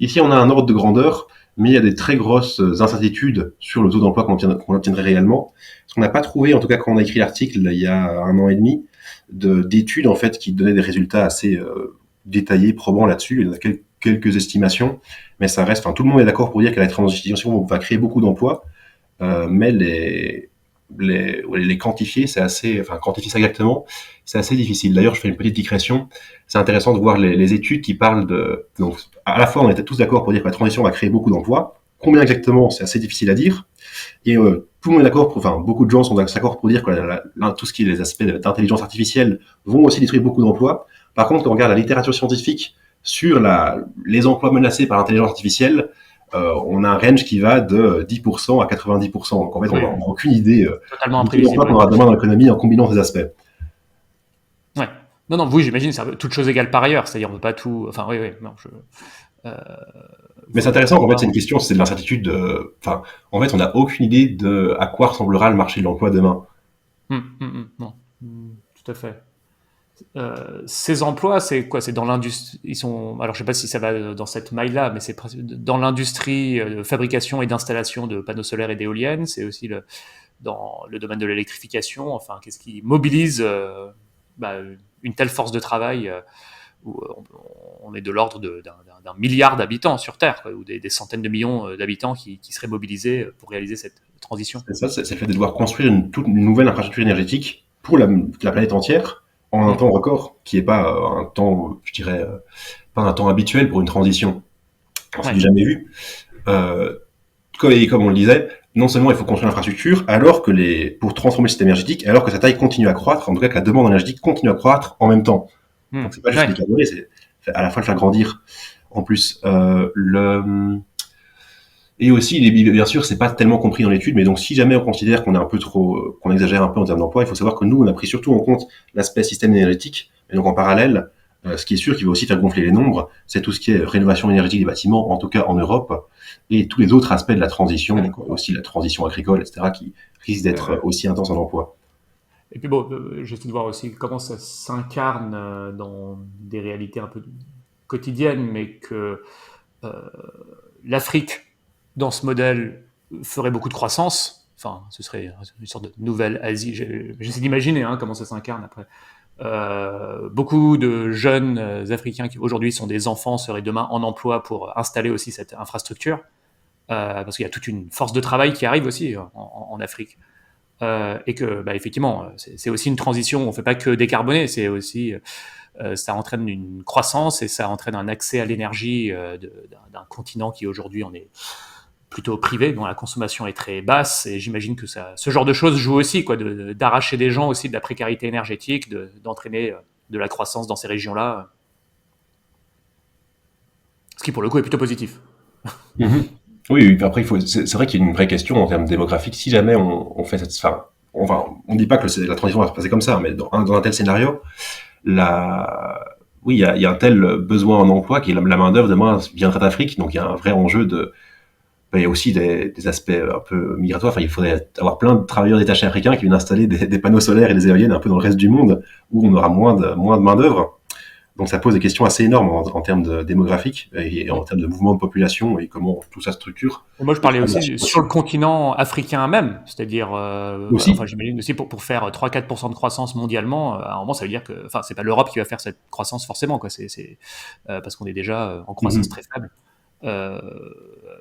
ici, on a un ordre de grandeur, mais il y a des très grosses incertitudes sur le taux d'emploi qu'on obtiendrait réellement. Parce qu'on n'a pas trouvé, en tout cas quand on a écrit l'article il y a 1 an et demi, d'études en fait qui donnaient des résultats assez détaillés, probants là-dessus. Il y en a quelques estimations, mais ça reste. Enfin, tout le monde est d'accord pour dire que la transition va créer beaucoup d'emplois, mais les quantifier, quantifier ça exactement, c'est assez difficile. D'ailleurs, je fais une petite digression. C'est intéressant de voir les études qui parlent donc, à la fois, on était tous d'accord pour dire que la transition va créer beaucoup d'emplois. Combien exactement, c'est assez difficile à dire. Et tout le monde est d'accord, beaucoup de gens sont d'accord pour dire que tout ce qui est les aspects d'intelligence artificielle vont aussi détruire beaucoup d'emplois. Par contre, quand on regarde la littérature scientifique sur les emplois menacés par l'intelligence artificielle, on a un range qui va de 10% à 90%. Donc en fait, on n'a aucune idée de l'emploi qu'on aura demain dans l'économie en combinant ces aspects. Ouais. Non, oui, j'imagine, c'est toute chose égale par ailleurs. C'est-à-dire, on ne peut pas tout. Enfin, oui, non. Mais c'est intéressant qu'en fait, c'est une question, c'est de l'incertitude. En fait, on n'a aucune idée de à quoi ressemblera le marché de l'emploi demain. Non, tout à fait. Ces emplois, c'est quoi? C'est dans l'industrie. Alors, je sais pas si ça va dans cette maille-là, mais c'est dans l'industrie de fabrication et d'installation de panneaux solaires et d'éoliennes. C'est aussi dans le domaine de l'électrification. Enfin, qu'est-ce qui mobilise une telle force de travail où on est de l'ordre d'un milliard d'habitants sur Terre, quoi, ou des centaines de millions d'habitants qui seraient mobilisés pour réaliser cette transition. C'est ça, c'est le fait de devoir construire une nouvelle infrastructure énergétique pour la planète entière en un temps record, qui est pas un temps, je dirais, pas un temps habituel pour une transition. C'est du jamais vu. Comme on le disait, non seulement il faut construire l'infrastructure, alors que pour transformer le système énergétique, alors que sa taille continue à croître, en tout cas que la demande énergétique continue à croître en même temps. Donc c'est pas juste décarboner, c'est à la fois le faire grandir. En plus, et aussi, bien sûr, c'est pas tellement compris dans l'étude, mais donc si jamais on considère qu'on est un peu trop, qu'on exagère un peu en termes d'emploi, il faut savoir que nous, on a pris surtout en compte l'aspect système énergétique, et donc en parallèle, Ce qui est sûr qu'il va aussi faire gonfler les nombres, c'est tout ce qui est rénovation énergétique des bâtiments, en tout cas en Europe, et tous les autres aspects de la transition, donc aussi la transition agricole, etc., qui risquent d'être aussi intenses en emploi. Et puis bon, j'essaie de voir aussi comment ça s'incarne dans des réalités un peu quotidiennes, mais que euh, l'Afrique, dans ce modèle, ferait beaucoup de croissance. Enfin, ce serait une sorte de nouvelle Asie. J'essaie d'imaginer comment ça s'incarne après. Beaucoup de jeunes Africains qui aujourd'hui sont des enfants seraient demain en emploi pour installer aussi cette infrastructure, parce qu'il y a toute une force de travail qui arrive aussi en Afrique. Et que, effectivement, c'est aussi une transition. On ne fait pas que décarboner, c'est aussi ça entraîne une croissance et ça entraîne un accès à l'énergie d'un continent qui aujourd'hui en est plutôt privé, dont la consommation est très basse. Et j'imagine que ce genre de choses joue aussi, quoi, d'arracher des gens aussi de la précarité énergétique, d'entraîner de la croissance dans ces régions-là. Ce qui, pour le coup, est plutôt positif. Mhm. Oui, après, c'est vrai qu'il y a une vraie question en termes démographiques. Si jamais on fait cette, enfin, on dit pas que la transition va se passer comme ça, mais dans un tel scénario, oui, il y a un tel besoin en emploi que la main-d'œuvre demain viendra d'Afrique, donc il y a un vrai enjeu il y a aussi des aspects un peu migratoires. Enfin, il faudrait avoir plein de travailleurs détachés africains qui viennent installer des panneaux solaires et des éoliennes un peu dans le reste du monde, où on aura moins de main-d'œuvre. Donc ça pose des questions assez énormes en termes démographiques et en termes de mouvement de population et comment tout ça structure. Et moi, je parlais aussi sur le continent africain même, c'est-à-dire, Aussi. enfin, j'imagine aussi pour faire 3-4% de croissance mondialement, à un moment, ça veut dire que, enfin, c'est pas l'Europe qui va faire cette croissance forcément, quoi. Parce qu'on est déjà en croissance très faible. Euh,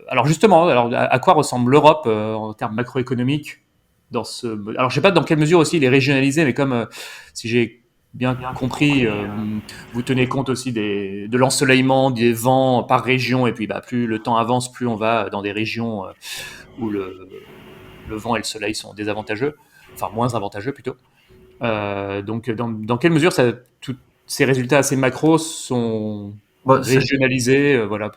alors justement, à quoi ressemble l'Europe en termes macroéconomiques dans ce. Alors je sais pas dans quelle mesure aussi il est régionalisé, mais comme si j'ai bien compris, vous tenez compte aussi de l'ensoleillement, des vents par région, et puis plus le temps avance, plus on va dans des régions où le vent et le soleil sont désavantageux, enfin moins avantageux plutôt. Donc dans quelle mesure tous ces résultats assez macro sont Bon, régionalisés, voilà.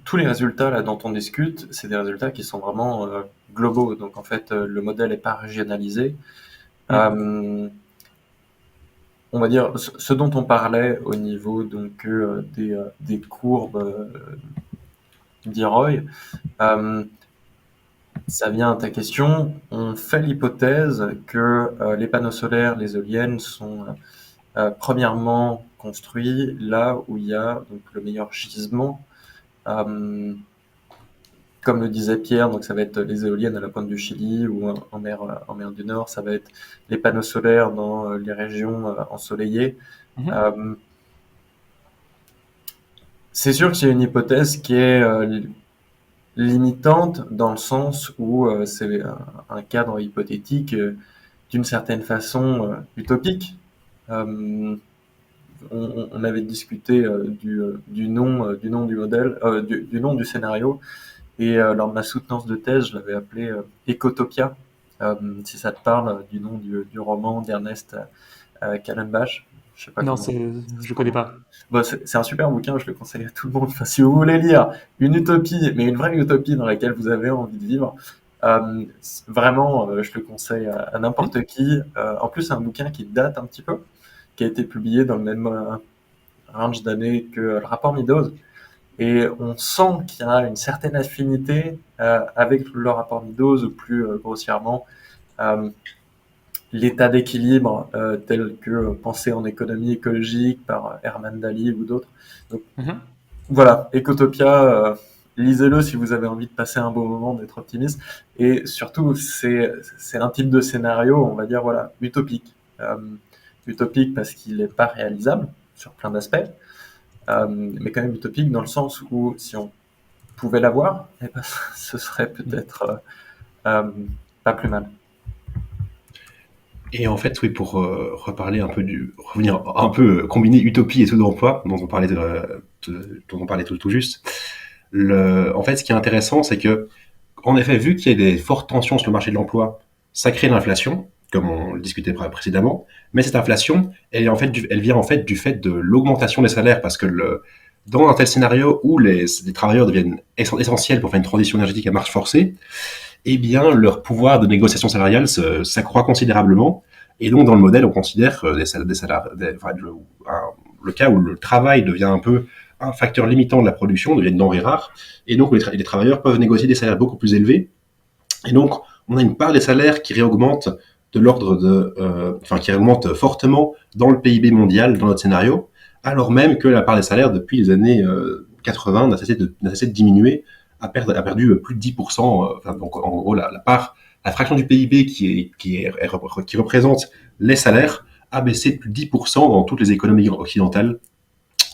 tous les résultats là dont on discute, c'est des résultats qui sont vraiment globaux. Donc en fait, le modèle n'est pas régionalisé. On va dire ce dont on parlait au niveau donc des courbes d'Iroy, ça vient à ta question. On fait l'hypothèse que les panneaux solaires, les éoliennes sont premièrement construits là où il y a donc le meilleur gisement. Comme le disait Pierre, donc ça va être les éoliennes à la pointe du Chili ou en mer du Nord, ça va être les panneaux solaires dans les régions ensoleillées. C'est sûr que c'est une hypothèse qui est limitante dans le sens où c'est un cadre hypothétique d'une certaine façon utopique. On avait discuté du nom du modèle, du nom du scénario. Et lors de ma soutenance de thèse, je l'avais appelé Ecotopia, si ça te parle du nom du roman d'Ernest Callenbach. Je sais pas Non, comment. je connais pas. Bon, c'est un super bouquin, je le conseille à tout le monde. Enfin, si vous voulez lire une utopie, mais une vraie utopie dans laquelle vous avez envie de vivre, vraiment, je le conseille à n'importe qui. En plus, c'est un bouquin qui date un petit peu, qui a été publié dans le même range d'années que le rapport Meadows. Et on sent qu'il y a une certaine affinité avec le rapport Meadows, ou plus grossièrement, l'état d'équilibre tel que pensé en économie écologique par Herman Daly ou d'autres. Donc, voilà, Ecotopia, lisez-le si vous avez envie de passer un beau moment, d'être optimiste. Et surtout, c'est un type de scénario, on va dire, voilà, utopique. Utopique parce qu'il n'est pas réalisable sur plein d'aspects. Mais quand même utopique dans le sens où si on pouvait l'avoir, ce serait peut-être pas plus mal. Et en fait, oui, pour revenir un peu, combiner utopie et taux d'emploi, dont on parlait tout juste. En fait, ce qui est intéressant, c'est que, en effet, vu qu'il y a des fortes tensions sur le marché de l'emploi, ça crée l'inflation, comme on le discutait précédemment. Mais cette inflation, elle vient en fait du fait de l'augmentation des salaires, parce que dans un tel scénario où les travailleurs deviennent essentiels pour faire une transition énergétique à marche forcée, eh bien, leur pouvoir de négociation salariale s'accroît considérablement, Et donc, dans le modèle, on considère que le cas où le travail devient un peu un facteur limitant de la production, devient une denrée rare, et donc les travailleurs peuvent négocier des salaires beaucoup plus élevés. Et donc, on a une part des salaires qui réaugmente de l'ordre qui augmente fortement dans le PIB mondial, dans notre scénario, alors même que la part des salaires, depuis les années 80, n'a cessé de diminuer, a perdu plus de 10%. Donc, en gros, la fraction du PIB qui représente les salaires a baissé de plus de 10% dans toutes les économies occidentales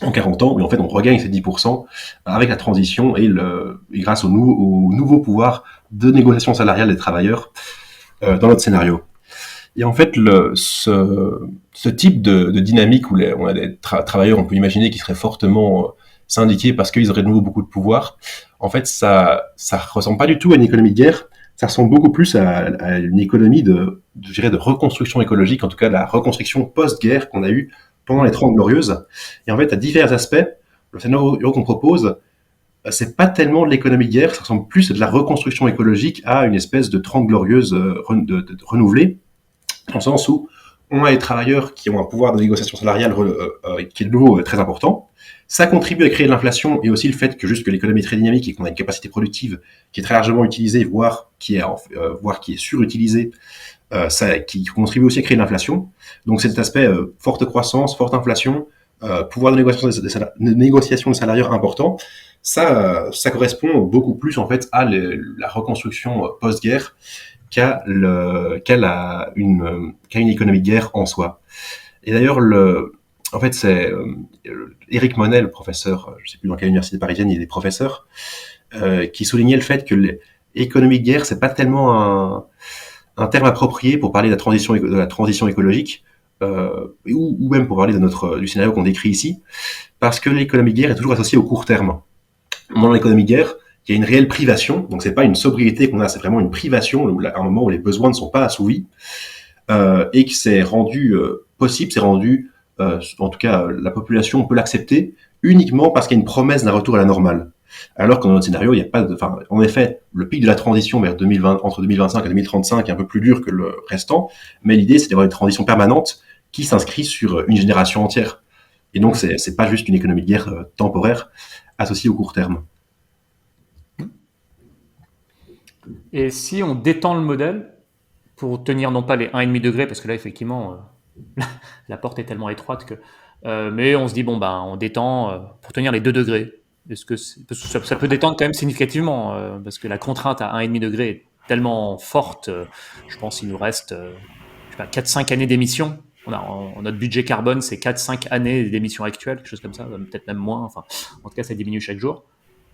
en 40 ans, mais en fait, on regagne ces 10% avec la transition et grâce au nouveau pouvoir de négociation salariale des travailleurs dans notre scénario. Et en fait, ce type de dynamique où on a des travailleurs, on peut imaginer, qui seraient fortement syndiqués parce qu'ils auraient de nouveau beaucoup de pouvoir, en fait, ça ressemble pas du tout à une économie de guerre, ça ressemble beaucoup plus à une économie de reconstruction écologique, en tout cas la reconstruction post-guerre qu'on a eue pendant les 30 glorieuses. Et en fait, à divers aspects, le scénario qu'on propose, c'est pas tellement de l'économie de guerre, ça ressemble plus à de la reconstruction écologique, à une espèce de 30 glorieuses renouvelée, dans le sens où on a les travailleurs qui ont un pouvoir de négociation salariale qui est de nouveau très important. Ça contribue à créer de l'inflation, et aussi le fait que l'économie est très dynamique et qu'on a une capacité productive qui est très largement utilisée, voire qui est surutilisée, qui contribue aussi à créer de l'inflation. Donc c'est cet aspect forte croissance, forte inflation, pouvoir de négociation des salariés important. Ça correspond beaucoup plus en fait à la reconstruction post-guerre qu'à une économie de guerre en soi. Et d'ailleurs, en fait, c'est Éric Monet, le professeur, je ne sais plus dans quelle université parisienne il est professeur, qui soulignait le fait que l'économie de guerre, c'est pas tellement un terme approprié pour parler de la transition écologique, ou même pour parler du scénario qu'on décrit ici, parce que l'économie de guerre est toujours associée au court terme. Dans l'économie de guerre, il y a une réelle privation, donc c'est pas une sobriété qu'on a, c'est vraiment une privation, à un moment où les besoins ne sont pas assouvis, et que c'est rendu possible, en tout cas la population peut l'accepter uniquement parce qu'il y a une promesse d'un retour à la normale. Alors que dans notre scénario, il n'y a pas en effet, le pic de la transition vers entre 2025 et 2035 est un peu plus dur que le restant, mais l'idée, c'est d'avoir une transition permanente qui s'inscrit sur une génération entière. Et donc, c'est pas juste une économie de guerre temporaire associée au court terme. Et si on détend le modèle pour tenir non pas les 1,5 degrés, parce que là, effectivement, la porte est tellement étroite que... mais on se dit, on détend pour tenir les 2 degrés. Parce que ça peut détendre quand même significativement, parce que la contrainte à 1,5 degré est tellement forte. Je pense qu'il nous reste 4-5 années d'émissions. Notre budget carbone, c'est 4-5 années d'émissions actuelles, quelque chose comme ça, peut-être même moins. Enfin, en tout cas, ça diminue chaque jour.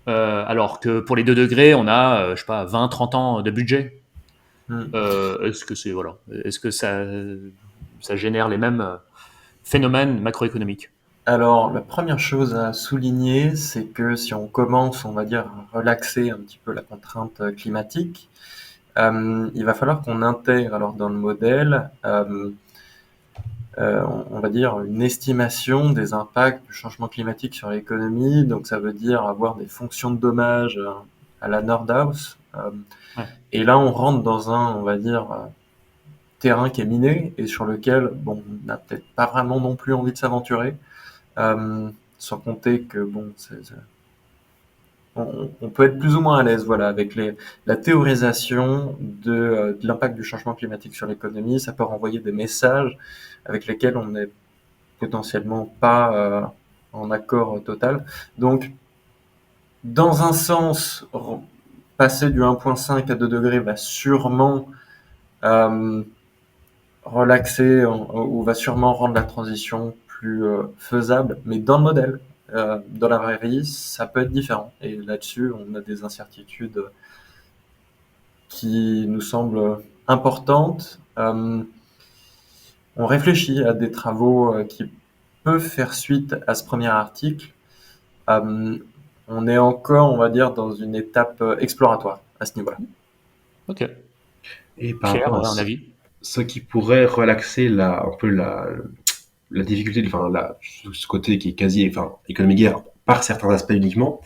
Alors que pour les 2 degrés, on a 20-30 ans de budget. Est-ce que ça génère les mêmes phénomènes macroéconomiques? Alors, la première chose à souligner, c'est que si on commence, on va dire, à relaxer un petit peu la contrainte climatique, il va falloir qu'on intègre alors dans le modèle, on va dire, une estimation des impacts du changement climatique sur l'économie. Donc, ça veut dire avoir des fonctions de dommages à la Nordhaus. Ouais. Et là, on rentre dans on va dire, terrain qui est miné et sur lequel, on n'a peut-être pas vraiment non plus envie de s'aventurer. Sans compter que on peut être plus ou moins à l'aise, voilà, avec la théorisation de l'impact du changement climatique sur l'économie. Ça peut renvoyer des messages avec lesquels on n'est potentiellement pas en accord total. Donc, dans un sens, passer du 1,5 à 2 degrés va sûrement relaxer ou va sûrement rendre la transition plus faisable, mais dans le modèle, dans la vraie vie, ça peut être différent. Et là-dessus, on a des incertitudes qui nous semblent importantes. On réfléchit à des travaux qui peuvent faire suite à ce premier article. On est encore, on va dire, dans une étape exploratoire à ce niveau-là. Ok. Et par Pierre, rapport à un avis? ce qui pourrait relaxer un peu la difficulté, ce côté qui est quasi, économie guerre par certains aspects uniquement.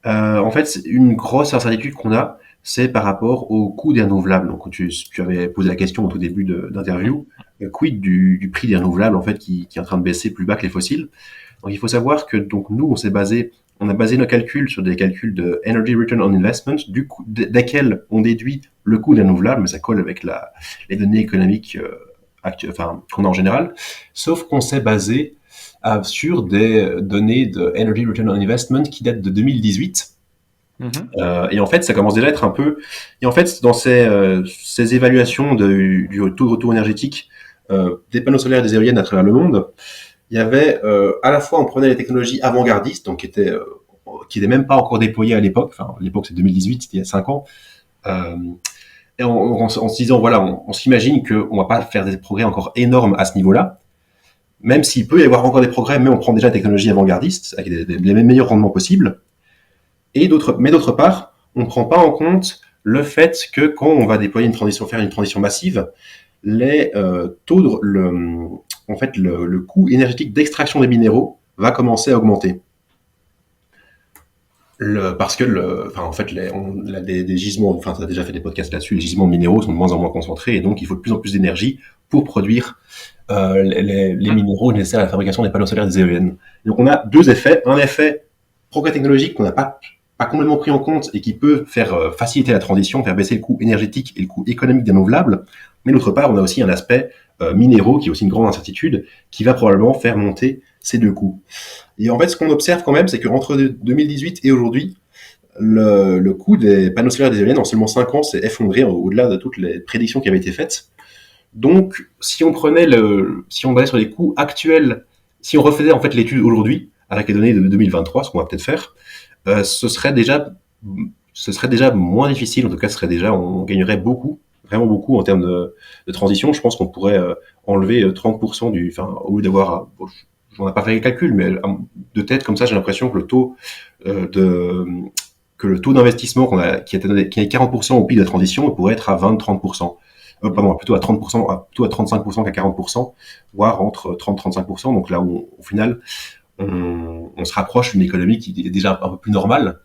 En fait, une grosse incertitude qu'on a, c'est par rapport au coût des renouvelables. Donc, tu avais posé la question au tout début d'interview, quid du prix des renouvelables, en fait, qui est en train de baisser plus bas que les fossiles. Donc, il faut savoir que donc nous, on a basé nos calculs sur des calculs de Energy Return on Investment, desquels on déduit le coût des renouvelables, mais ça colle avec les données économiques qu'on a en général, sauf qu'on s'est basé sur des données de Energy Return on Investment qui datent de 2018. Et en fait, ça commence déjà à être un peu... Et en fait, dans ces évaluations du taux de retour énergétique des panneaux solaires et des éoliennes à travers le monde, il y avait à la fois, on prenait les technologies avant-gardistes, donc qui étaient même pas encore déployées à l'époque. Enfin, à l'époque, c'est 2018, c'était il y a 5 ans. Et en se disant, voilà, on s'imagine qu'on va pas faire des progrès encore énormes à ce niveau-là, même s'il peut y avoir encore des progrès, mais on prend déjà des technologies avant-gardistes, avec les meilleurs rendements possibles. Mais d'autre part, on ne prend pas en compte le fait que quand on va déployer faire une transition massive, les taux le coût énergétique d'extraction des minéraux va commencer à augmenter. Parce que on a des gisements, enfin, ça a déjà fait des podcasts là-dessus, les gisements de minéraux sont de moins en moins concentrés et donc il faut de plus en plus d'énergie pour produire les minéraux nécessaires à la fabrication des panneaux solaires et des éoliennes. Donc on a deux effets. Un effet progrès technologique qu'on n'a pas complètement pris en compte et qui peut faire faciliter la transition, faire baisser le coût énergétique et le coût économique des renouvelables. Mais d'autre part, on a aussi un aspect minéraux qui est aussi une grande incertitude qui va probablement faire monter ces deux coûts. Et en fait, ce qu'on observe quand même, c'est qu'entre 2018 et aujourd'hui, le coût des panneaux solaires et des éoliennes en seulement 5 ans s'est effondré au-delà de toutes les prédictions qui avaient été faites. Donc, si on basait sur les coûts actuels, si on refaisait en fait l'étude aujourd'hui avec les données de 2023, ce qu'on va peut-être faire, ce serait déjà moins difficile. En tout cas, on gagnerait beaucoup, vraiment beaucoup en termes de transition. Je pense qu'on pourrait enlever 30% au lieu d'avoir, j'en ai pas fait les calculs, mais de tête comme ça, j'ai l'impression que le taux d'investissement qui est 40% au pic de la transition pourrait être à 20-30%. Plutôt à 30%, plutôt à 35% qu'à 40%, voire entre 30-35%. Donc là où, au final, on se rapproche d'une économie qui est déjà un peu plus normale.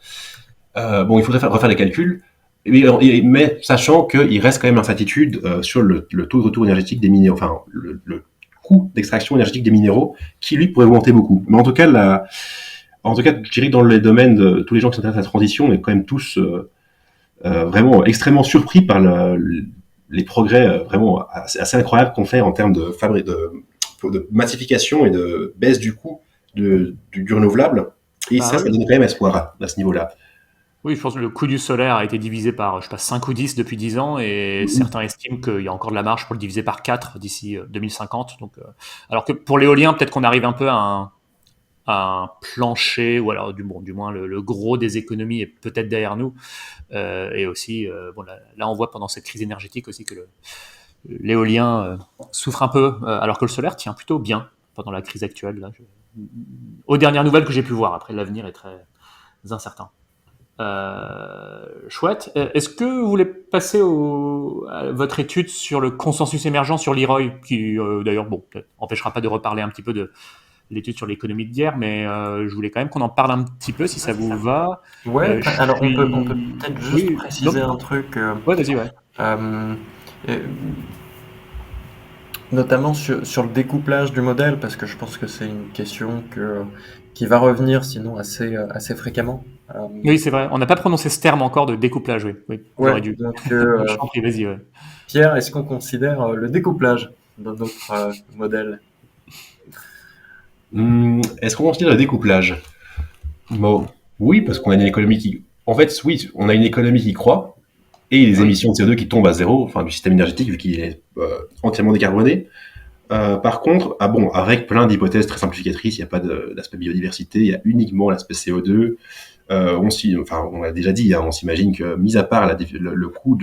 Il faudrait refaire les calculs, mais sachant qu'il reste quand même l'incertitude sur le taux de retour énergétique des minéraux, enfin le coût d'extraction énergétique des minéraux, qui lui pourrait augmenter beaucoup. Mais en tout cas, je dirais que dans les domaines de tous les gens qui s'intéressent à la transition, on est quand même tous vraiment extrêmement surpris par les progrès vraiment assez incroyables qu'on fait en termes de massification et de baisse du coût du renouvelable. Et ça donne quand même espoir à ce niveau-là. Oui, je pense que le coût du solaire a été divisé par, 5 ou 10 depuis 10 ans, et certains estiment qu'il y a encore de la marge pour le diviser par 4 d'ici 2050. Donc, alors que pour l'éolien, peut-être qu'on arrive un peu à un plancher, ou alors du moins le gros des économies est peut-être derrière nous. Et aussi, là on voit pendant cette crise énergétique aussi que l'éolien souffre un peu, alors que le solaire tient plutôt bien pendant la crise actuelle. Là, aux dernières nouvelles que j'ai pu voir, après l'avenir est très incertain. Chouette. Est-ce que vous voulez passer à votre étude sur le consensus émergent sur l'IROI, qui d'ailleurs, peut-être empêchera pas de reparler un petit peu de l'étude sur l'économie de guerre, mais je voulais quand même qu'on en parle un petit peu, si ça vous va. Ouais, alors on peut peut-être juste préciser un truc. Ouais, vas-y, ouais. Notamment sur le découplage du modèle, parce que je pense que c'est une question qui va revenir sinon assez fréquemment. Oui, c'est vrai. On n'a pas prononcé ce terme encore de découplage, oui. J'aurais dû. Donc, je t'en prie, vas-y, ouais. Pierre, est-ce qu'on considère le découplage dans notre modèle ? Est-ce qu'on considère le découplage ? Bon, oui, parce qu'on a une économie qui... En fait, oui, on a une économie qui croît, et les émissions de CO2 qui tombent à zéro, enfin du système énergétique, vu qu'il est entièrement décarboné. Par contre, avec plein d'hypothèses très simplificatrices, il n'y a pas d'aspect biodiversité, il y a uniquement l'aspect CO2. On l'a déjà dit, on s'imagine que, mis à part le coût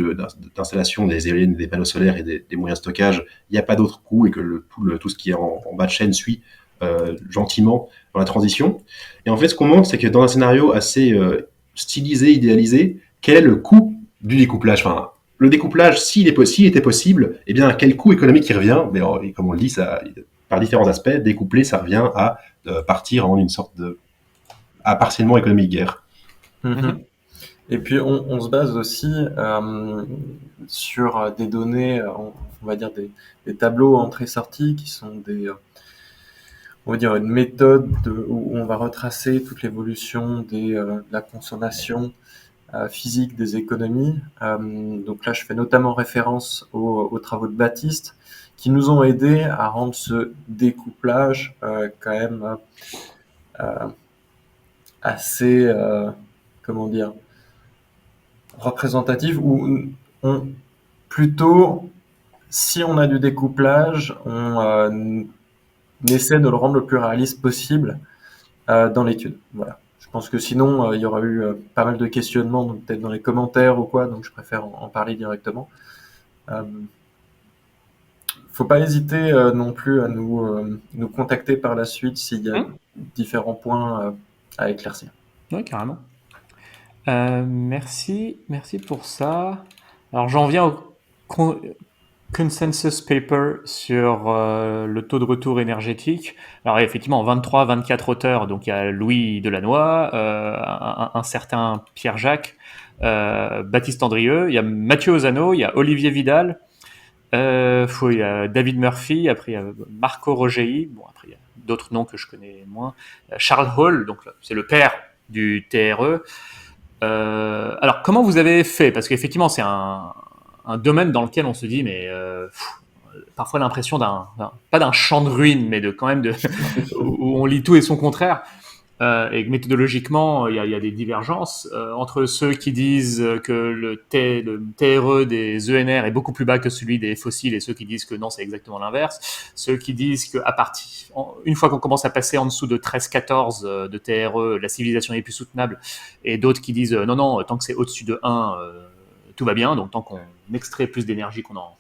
d'installation des éoliennes, des panneaux solaires et des moyens de stockage, il n'y a pas d'autre coût, et que tout ce qui est en bas de chaîne suit gentiment dans la transition. Et en fait, ce qu'on montre, c'est que dans un scénario assez stylisé, idéalisé, quel est le coût du découplage ? Enfin, le découplage, s'il était possible, eh bien, quel coût économique il revient ? Mais comme on le dit, par différents aspects, découpler, ça revient à partir en une sorte à partiellement économie de guerre. Mm-hmm. Et puis on se base aussi sur des données, on va dire des tableaux entrée-sortie qui sont on va dire une méthode où on va retracer toute l'évolution de la consommation physique des économies. Donc là, je fais notamment référence aux travaux de Baptiste qui nous ont aidés à rendre ce découplage quand même assez, comment dire, représentatif, où plutôt, si on a du découplage, on essaie de le rendre le plus réaliste possible dans l'étude. Voilà. Je pense que sinon, il y aurait eu pas mal de questionnements, donc peut-être dans les commentaires ou quoi, donc je préfère en parler directement. Faut pas hésiter non plus à nous contacter par la suite s'il y a différents points à éclaircir. Oui, carrément. Merci pour ça. Alors j'en viens au consensus paper sur le taux de retour énergétique. Alors effectivement, 23-24 auteurs, donc il y a Louis Delannoy, un certain Pierre Jacques, Baptiste Andrieux, il y a Mathieu Ozano, il y a Olivier Vidal, il y a David Murphy, après il y a Marco Rogei, bon après il y a d'autres noms que je connais moins, Charles Hall, donc c'est le père du TRE. Alors comment vous avez fait? Parce qu'effectivement c'est un domaine dans lequel on se dit mais parfois l'impression pas d'un champ de ruines, mais de quand même où on lit tout et son contraire. Et que méthodologiquement, il y a des divergences entre ceux qui disent que le TRE des ENR est beaucoup plus bas que celui des fossiles et ceux qui disent que non, c'est exactement l'inverse. Ceux qui disent que une fois qu'on commence à passer en dessous de 13-14 de TRE, la civilisation n'est plus soutenable. Et d'autres qui disent non, tant que c'est au-dessus de 1, tout va bien. Donc tant qu'on extrait plus d'énergie qu'on en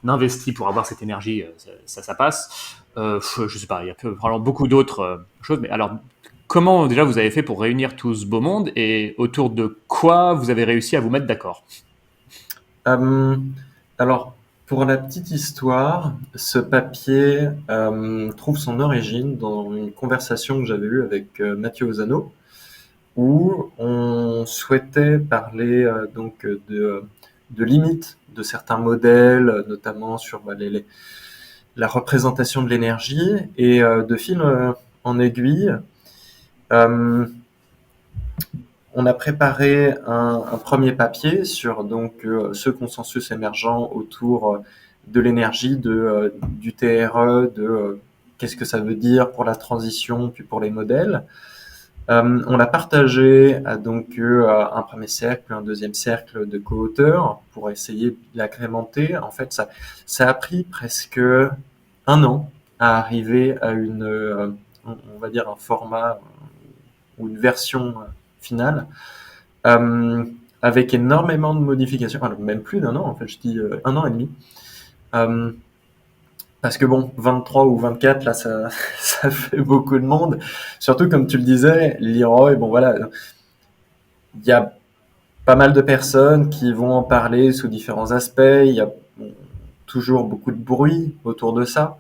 investit pour avoir cette énergie, ça passe. Je sais pas, il y a probablement beaucoup d'autres choses. Mais alors, comment déjà vous avez fait pour réunir tout ce beau monde et autour de quoi vous avez réussi à vous mettre d'accord? Alors, pour la petite histoire, ce papier trouve son origine dans une conversation que j'avais eue avec Mathieu Ozano, où on souhaitait parler donc de limites de certains modèles, notamment sur la représentation de l'énergie, et de fil en aiguille, on a préparé un premier papier sur donc ce consensus émergent autour de l'énergie, du TRE, de qu'est-ce que ça veut dire pour la transition, puis pour les modèles. On l'a partagé à donc un premier cercle, un deuxième cercle de co-auteurs pour essayer de l'agrémenter. En fait, ça a pris presque 1 an à arriver à on va dire un format ou une version finale, avec énormément de modifications. Alors, même plus d'1 an, en fait, je dis 1 an et demi. Parce que bon, 23 ou 24, là, ça fait beaucoup de monde. Surtout, comme tu le disais, Leroy, bon voilà, il y a pas mal de personnes qui vont en parler sous différents aspects. Il y a toujours beaucoup de bruit autour de ça.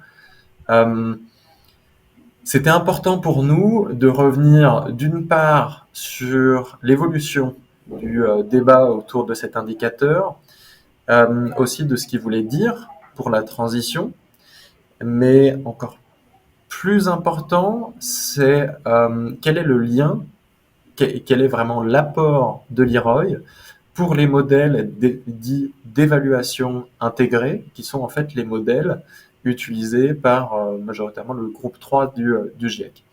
C'était important pour nous de revenir d'une part sur l'évolution du débat autour de cet indicateur, aussi de ce qu'il voulait dire pour la transition, mais encore plus important, c'est quel est le lien, quel est vraiment l'apport de Leroy pour les modèles dits d'évaluation intégrée, qui sont en fait les modèles utilisés par majoritairement le groupe 3 du GIEC.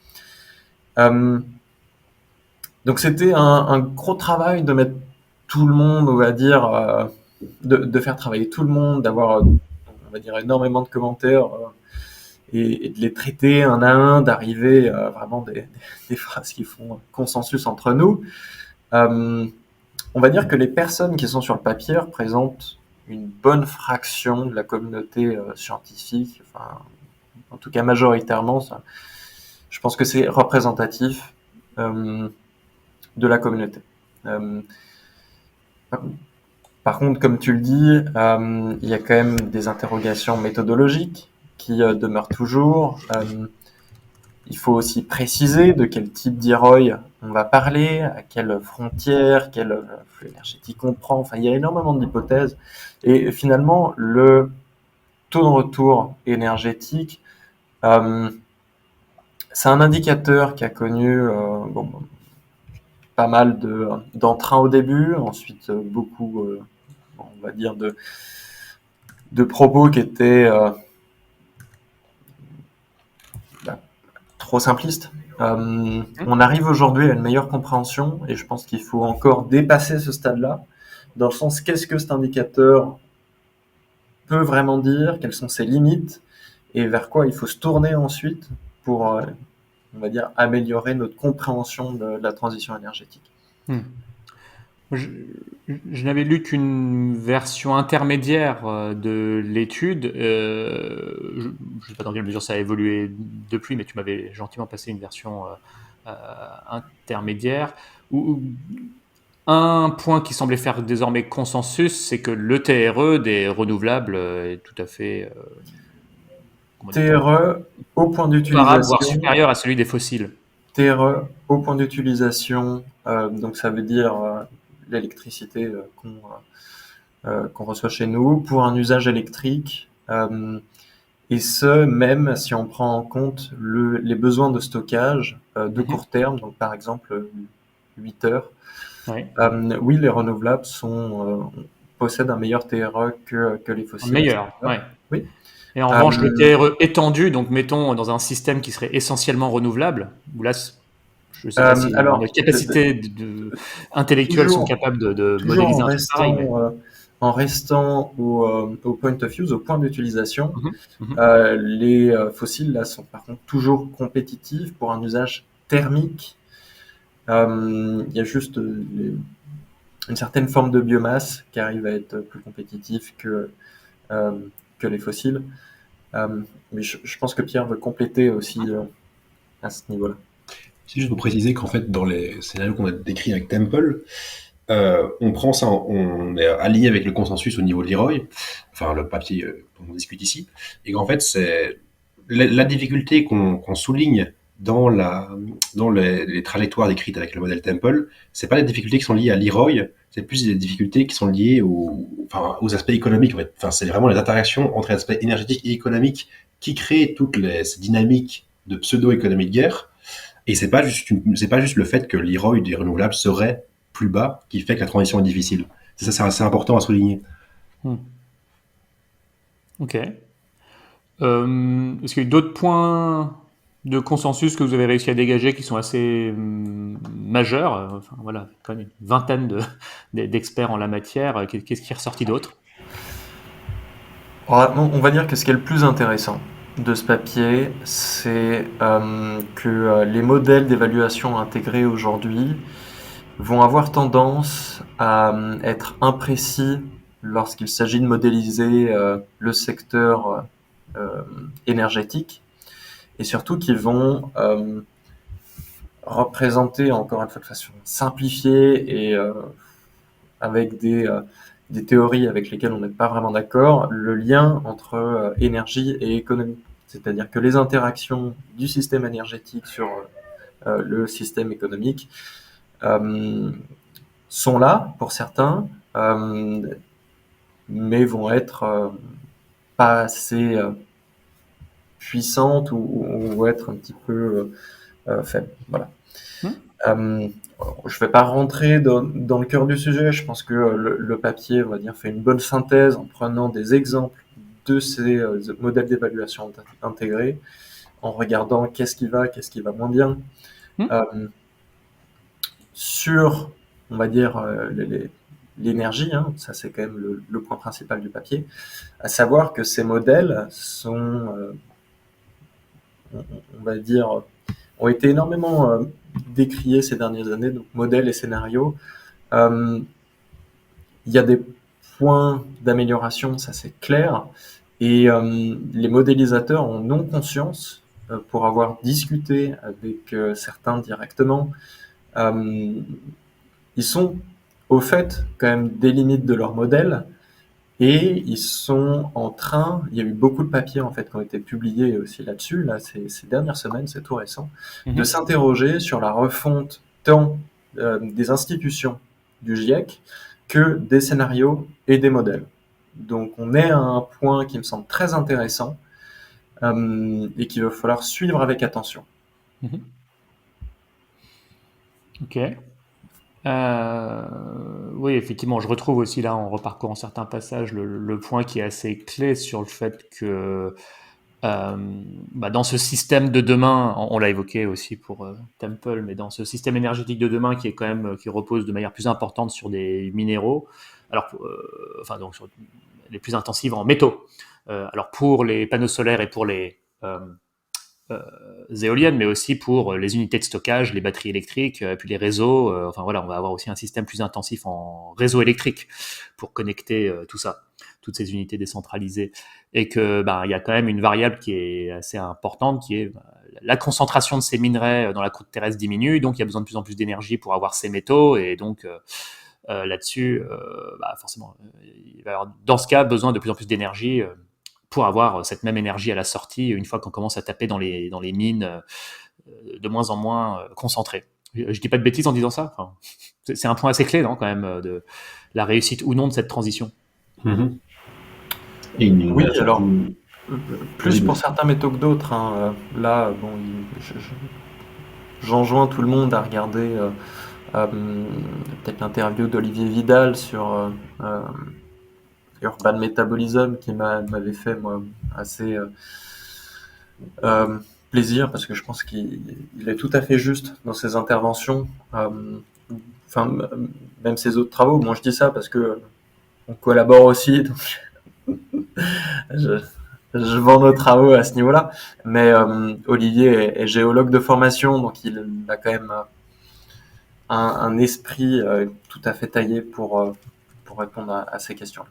Donc c'était un gros travail de mettre tout le monde, on va dire, de faire travailler tout le monde, d'avoir, on va dire, énormément de commentaires et de les traiter un à un, d'arriver vraiment des phrases qui font consensus entre nous. On va dire que les personnes qui sont sur le papier représentent une bonne fraction de la communauté scientifique, enfin, en tout cas majoritairement. Je pense que c'est représentatif de la communauté. Par contre, comme tu le dis, il y a quand même des interrogations méthodologiques qui demeurent toujours. Il faut aussi préciser de quel type d'IROI on va parler, à quelle frontière, quel flux énergétique on prend. Enfin, il y a énormément d'hypothèses. Et finalement, le taux de retour énergétique, c'est un indicateur qui a connu pas mal d'entrains au début, ensuite beaucoup, on va dire, de propos qui étaient trop simplistes. On arrive aujourd'hui à une meilleure compréhension et je pense qu'il faut encore dépasser ce stade-là, dans le sens qu'est-ce que cet indicateur peut vraiment dire, quelles sont ses limites et vers quoi il faut se tourner ensuite pour, on va dire, améliorer notre compréhension de la transition énergétique. Je n'avais lu qu'une version intermédiaire de l'étude. Je ne sais pas dans quelle mesure ça a évolué depuis, mais tu m'avais gentiment passé une version intermédiaire. Un point qui semblait faire désormais consensus, c'est que le TRE des renouvelables est tout à fait TRE au point comparable, d'utilisation. voire supérieur à celui des fossiles. TRE au point d'utilisation, donc ça veut dire l'électricité qu'on reçoit chez nous pour un usage électrique, et ce même si on prend en compte les besoins de stockage de court terme, donc par exemple 8 heures. Oui. Oui, les renouvelables possèdent un meilleur TRE que les fossiles. Meilleur, ouais. Oui. Et en revanche, le TRE étendu, donc mettons dans un système qui serait essentiellement renouvelable, où là, je ne sais pas si alors, les capacités intellectuelles sont capables de modéliser un truc pareil. Mais... en restant au point of use, au point d'utilisation, les fossiles là sont par contre toujours compétitifs pour un usage thermique. Il y a juste une certaine forme de biomasse qui arrive à être plus compétitif que les fossiles. Mais je pense que Pierre veut compléter aussi à ce niveau-là. C'est juste pour préciser qu'en fait, dans les scénarios qu'on a décrits avec Temple, on prend ça, on est aligné avec le consensus au niveau de Leroy, enfin le papier dont on discute ici, et qu'en fait, c'est la difficulté qu'on souligne dans les trajectoires décrites avec le modèle Temple, c'est pas des difficultés qui sont liées à Leroy, c'est plus des difficultés qui sont liées aux aspects économiques. En fait. Enfin, c'est vraiment les interactions entre aspects énergétiques et économiques qui créent toutes ces dynamiques de pseudo-économie de guerre. Et c'est pas juste le fait que l'IROI des renouvelables serait plus bas qui fait que la transition est difficile. C'est ça, c'est assez important à souligner. Ok. Est-ce qu'il y a eu d'autres points de consensus que vous avez réussi à dégager qui sont assez majeurs? Enfin, voilà, quand même une vingtaine d'experts en la matière. Qu'est-ce qui est ressorti d'autre? On va dire que ce qui est le plus intéressant de ce papier, c'est que les modèles d'évaluation intégrés aujourd'hui vont avoir tendance à être imprécis lorsqu'il s'agit de modéliser le secteur énergétique, et surtout qu'ils vont représenter, encore une fois de façon simplifiée et avec des théories avec lesquelles on n'est pas vraiment d'accord, le lien entre énergie et économie. C'est-à-dire que les interactions du système énergétique sur le système économique sont là pour certains, mais vont être pas assez puissantes ou être un petit peu faibles. Voilà. Je ne vais pas rentrer dans le cœur du sujet. Je pense que le papier, on va dire, fait une bonne synthèse en prenant des exemples de ces modèles d'évaluation intégrés, en regardant qu'est-ce qui va moins bien. Sur, on va dire, l'énergie, ça c'est quand même le point principal du papier, à savoir que ces modèles sont, on va dire, ont été énormément décriés ces dernières années, donc modèles et scénarios. Il y a des points d'amélioration, ça c'est clair, et les modélisateurs en ont conscience pour avoir discuté avec certains directement. Ils sont au fait quand même des limites de leur modèle, et ils sont en train, il y a eu beaucoup de papiers en fait qui ont été publiés aussi là-dessus, là ces dernières semaines, c'est tout récent, de s'interroger sur la refonte tant des institutions du GIEC que des scénarios et des modèles. Donc on est à un point qui me semble très intéressant et qu'il va falloir suivre avec attention. Ok. Oui, effectivement, je retrouve aussi là, en reparcourant certains passages, le point qui est assez clé sur le fait que dans ce système de demain, on l'a évoqué aussi pour Temple, mais dans ce système énergétique de demain qui est quand même qui repose de manière plus importante sur des minéraux, alors donc sur les plus intensives en métaux. Alors pour les panneaux solaires et pour les éoliennes, mais aussi pour les unités de stockage, les batteries électriques, puis les réseaux. On va avoir aussi un système plus intensif en réseau électrique pour connecter tout ça, toutes ces unités décentralisées. Et que il y a quand même une variable qui est assez importante, qui est la concentration de ces minerais dans la croûte terrestre diminue, donc il y a besoin de plus en plus d'énergie pour avoir ces métaux, et donc là-dessus, forcément, il va y avoir dans ce cas besoin de plus en plus d'énergie pour avoir cette même énergie à la sortie, une fois qu'on commence à taper dans les mines de moins en moins concentrées. Je dis pas de bêtises en disant ça. Enfin, c'est un point assez clé, non, quand même, de la réussite ou non de cette transition. Oui, alors plus pour certains métaux que d'autres. Là, j'enjoins tout le monde à regarder peut-être l'interview d'Olivier Vidal sur Urban Metabolism qui m'avait fait moi assez plaisir, parce que je pense qu'il est tout à fait juste dans ses interventions. Même ses autres travaux. Bon, je dis ça parce que on collabore aussi, donc je vends nos travaux à ce niveau-là. Mais Olivier est géologue de formation, donc il a quand même un esprit tout à fait taillé pour répondre à ces questions.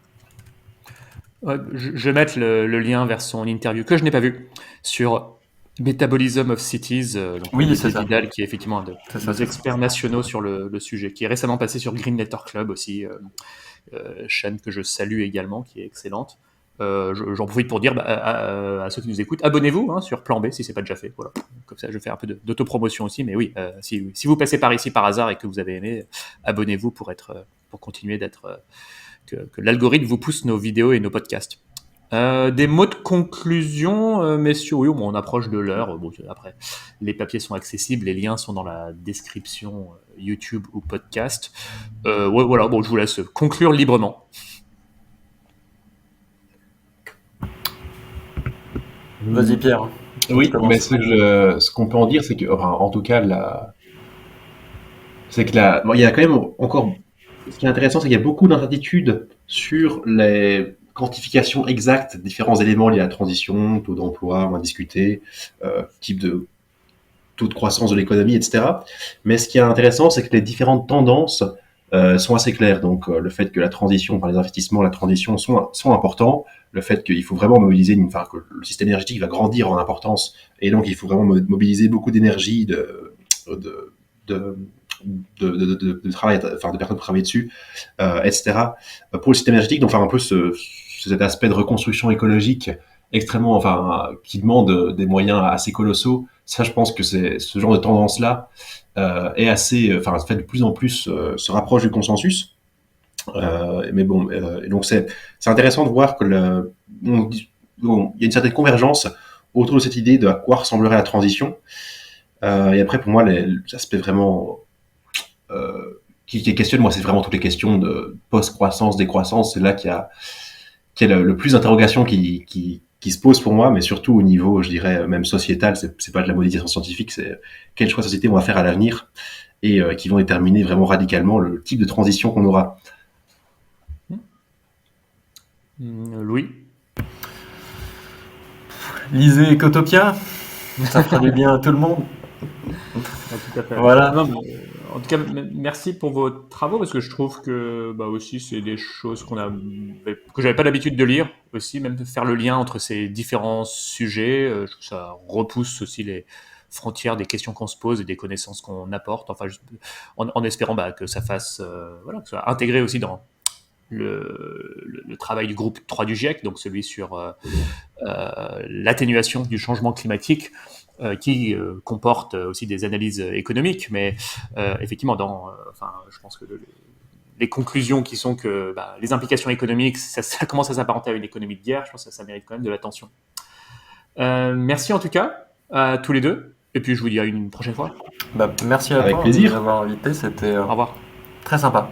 Je vais mettre le lien vers son interview que je n'ai pas vu sur Metabolism of Cities, donc Oui, Olivier c'est ça. Vidal, qui est effectivement un des experts nationaux sur le sujet, qui est récemment passé sur Green Letter Club aussi, chaîne que je salue également, qui est excellente. J'en profite pour dire à ceux qui nous écoutent, abonnez-vous sur Plan B si c'est pas déjà fait. Voilà. Comme ça, je fais un peu d'autopromotion aussi. Mais oui, si vous passez par ici par hasard et que vous avez aimé, abonnez-vous pour continuer d'être que l'algorithme vous pousse nos vidéos et nos podcasts. Des mots de conclusion, messieurs. Oui, on approche de l'heure. Bon, après, les papiers sont accessibles, les liens sont dans la description YouTube ou podcast. Ouais, voilà. Bon, je vous laisse conclure librement. Vas-y, Pierre. Oui, mais ce qu'on peut en dire, c'est que, en tout cas, il y a quand même encore. Ce qui est intéressant, c'est qu'il y a beaucoup d'incertitudes sur les quantifications exactes des différents éléments liés à la transition, taux d'emploi, on va discuter, type de taux de croissance de l'économie, etc. Mais ce qui est intéressant, c'est que les différentes tendances sont assez claires. Donc, le fait que la transition, les investissements, la transition sont importants, le fait qu'il faut vraiment mobiliser, que le système énergétique va grandir en importance, et donc il faut vraiment mobiliser beaucoup d'énergie, de travail, de personnes pour travailler dessus, etc. Pour le système énergétique, donc un peu cet aspect de reconstruction écologique extrêmement, qui demande des moyens assez colossaux. Ça, je pense que c'est ce genre de tendance-là est assez, fait de plus en plus se rapproche du consensus. Mais bon, donc c'est intéressant de voir que il y a une certaine convergence autour de cette idée de à quoi ressemblerait la transition. Et après, pour moi, les aspects vraiment qui questionne, moi, c'est vraiment toutes les questions de post-croissance, décroissance. C'est là qu'il y a le plus d'interrogations qui se posent pour moi, mais surtout au niveau, je dirais, même sociétal. C'est pas de la modélisation scientifique, c'est quel choix de société on va faire à l'avenir et qui vont déterminer vraiment radicalement le type de transition qu'on aura. Louis? Lisez Ecotopia, ça fera du bien à tout le monde. Tout à fait. Voilà. Non, en tout cas, merci pour vos travaux, parce que je trouve que aussi c'est des choses que j'avais pas l'habitude de lire aussi, même de faire le lien entre ces différents sujets. Je trouve que ça repousse aussi les frontières des questions qu'on se pose et des connaissances qu'on apporte. Enfin, juste en espérant que ça fasse, que ça soit intégré aussi dans le travail du groupe 3 du GIEC, donc celui sur l'atténuation du changement climatique. qui comporte aussi des analyses économiques, mais effectivement, je pense que les conclusions qui sont que les implications économiques, ça commence à s'apparenter à une économie de guerre, je pense que ça mérite quand même de l'attention. Merci en tout cas à tous les deux, et puis je vous dis à une prochaine fois. Merci à Avec toi plaisir. de nous avoir invités, c'était Au revoir. très sympa.